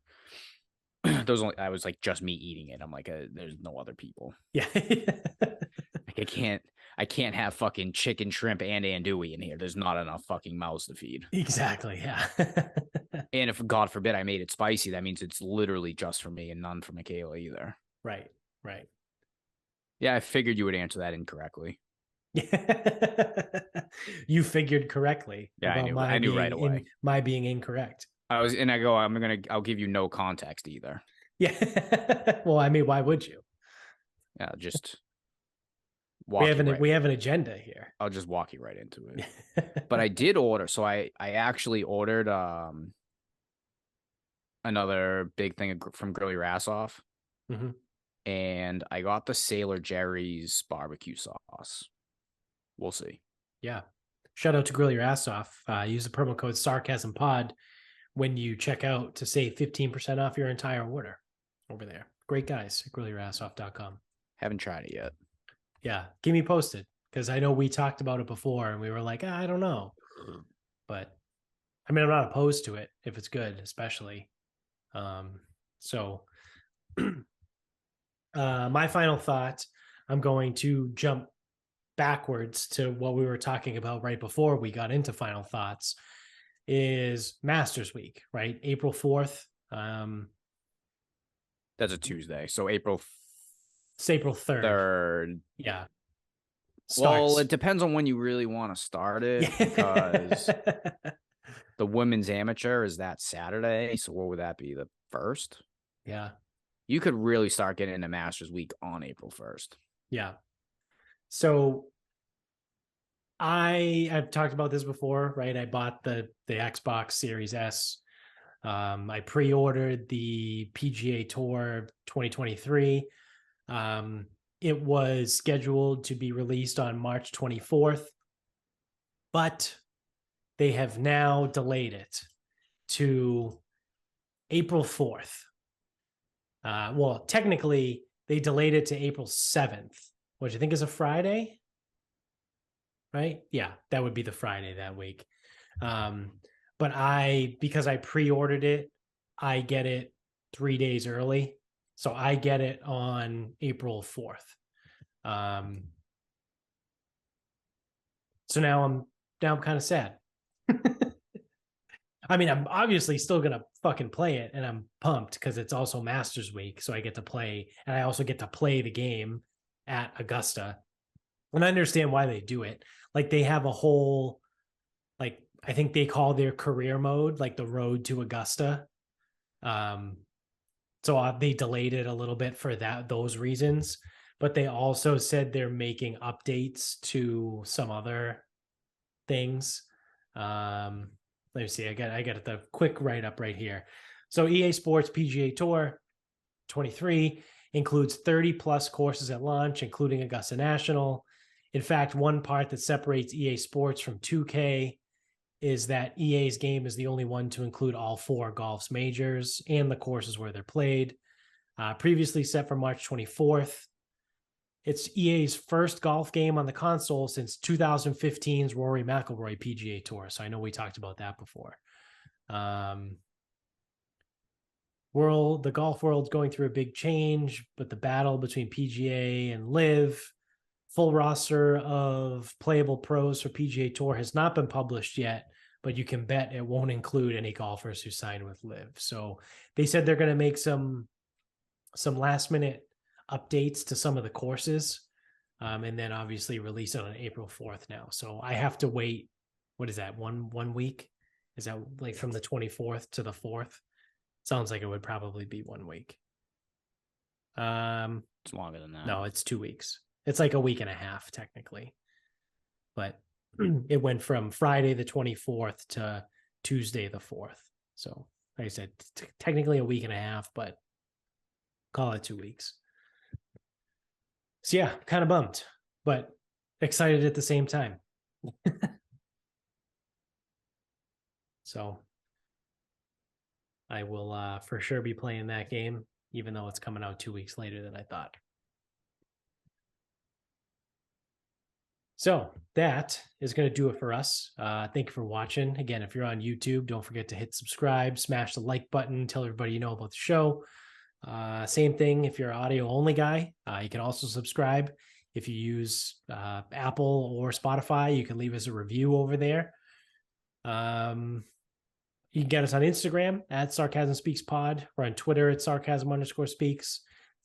I was like just me eating it. I'm like, there's no other people. Yeah. Like I can't have fucking chicken, shrimp, and andouille in here. There's not enough fucking mouths to feed. Exactly. Yeah. And if God forbid I made it spicy, that means it's literally just for me and none for Michaela either. Right. Right. Yeah, I figured you would answer that incorrectly. You figured correctly. Yeah, I knew right away. My being incorrect. I'll give you no context either. Yeah. Well, I mean, why would you? Yeah, just we have an agenda here. I'll just walk you right into it. But I did order, so I actually ordered another big thing from Grill Your Ass Off. Mm-hmm. And I got the Sailor Jerry's barbecue sauce. We'll see. Yeah. Shout out to Grill Your Ass Off. Use the promo code Sarcasm Pod when you check out to save 15% off your entire order over there. Great guys at grillyourassoff.com. Haven't tried it yet. Yeah. Keep me posted because I know we talked about it before and we were like, I don't know. But I mean, I'm not opposed to it if it's good, especially. My final thought, I'm going to jump backwards to what we were talking about right before we got into final thoughts, is Masters Week, right? April 4th. That's a Tuesday. So it's April 3rd. 3rd. Yeah. Starts. Well, it depends on when you really want to start it because the women's amateur is that Saturday. So what would that be? The 1st? Yeah. You could really start getting into Masters Week on April 1st. Yeah. So I've talked about this before, right? I bought the Xbox Series S. I pre-ordered the PGA Tour 2023. It was scheduled to be released on March 24th, but they have now delayed it to April 4th. Well, technically, they delayed it to April 7th, which I think is a Friday, right? Yeah, that would be the Friday that week. But because I pre-ordered it, I get it 3 days early. So I get it on April 4th. So now I'm kind of sad. I mean, I'm obviously still going to fucking play it and I'm pumped because it's also Masters Week. So I get to play and I also get to play the game at Augusta. And I understand why they do it. Like they have a whole, like, I think they call their career mode like the road to Augusta. So they delayed it a little bit for those reasons, but they also said they're making updates to some other things. Let me see. I got the quick write up right here. So EA Sports PGA Tour 23 includes 30 plus courses at launch, including Augusta National. In fact, one part that separates EA Sports from 2K is that EA's game is the only one to include all 4 golf's majors and the courses where they're played. Previously set for March 24th. It's EA's first golf game on the console since 2015's Rory McIlroy PGA Tour. So I know we talked about that before. The golf world's going through a big change, but the battle between PGA and LIV, full roster of playable pros for PGA Tour has not been published yet, but you can bet it won't include any golfers who signed with LIV. So they said they're going to make some last minute updates to some of the courses, and then obviously release it on April 4th now. So I have to wait. What is that? One week? Is that like from the 24th to the 4th? Sounds like it would probably be 1 week. It's longer than that. No, it's 2 weeks. It's like a week and a half technically, but it went from Friday the 24th to Tuesday the 4th. So like I said, technically a week and a half, but call it 2 weeks. So yeah, kind of bummed, but excited at the same time. So I will for sure be playing that game, even though it's coming out 2 weeks later than I thought. So that is going to do it for us. Thank you for watching. Again, if you're on YouTube, don't forget to hit subscribe, smash the like button, tell everybody you know about the show. Same thing if you're an audio only guy, you can also subscribe. If you use Apple or Spotify, you can leave us a review over there. You can get us on Instagram at Sarcasm Speaks Pod. We're on Twitter at Sarcasm_Speaks.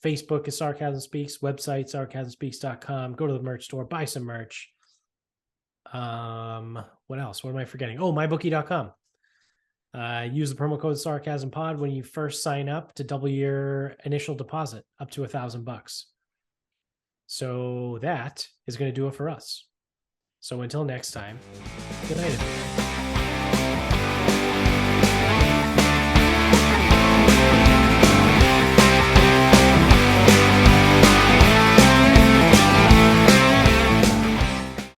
Facebook is Sarcasm Speaks. Website sarcasmspeaks.com. Go to the merch store, buy some merch. What else? What am I forgetting? Oh, mybookie.com. Use the promo code Sarcasm Pod when you first sign up to double your initial deposit up to $1,000. So that is going to do it for us. So until next time, good night, everybody.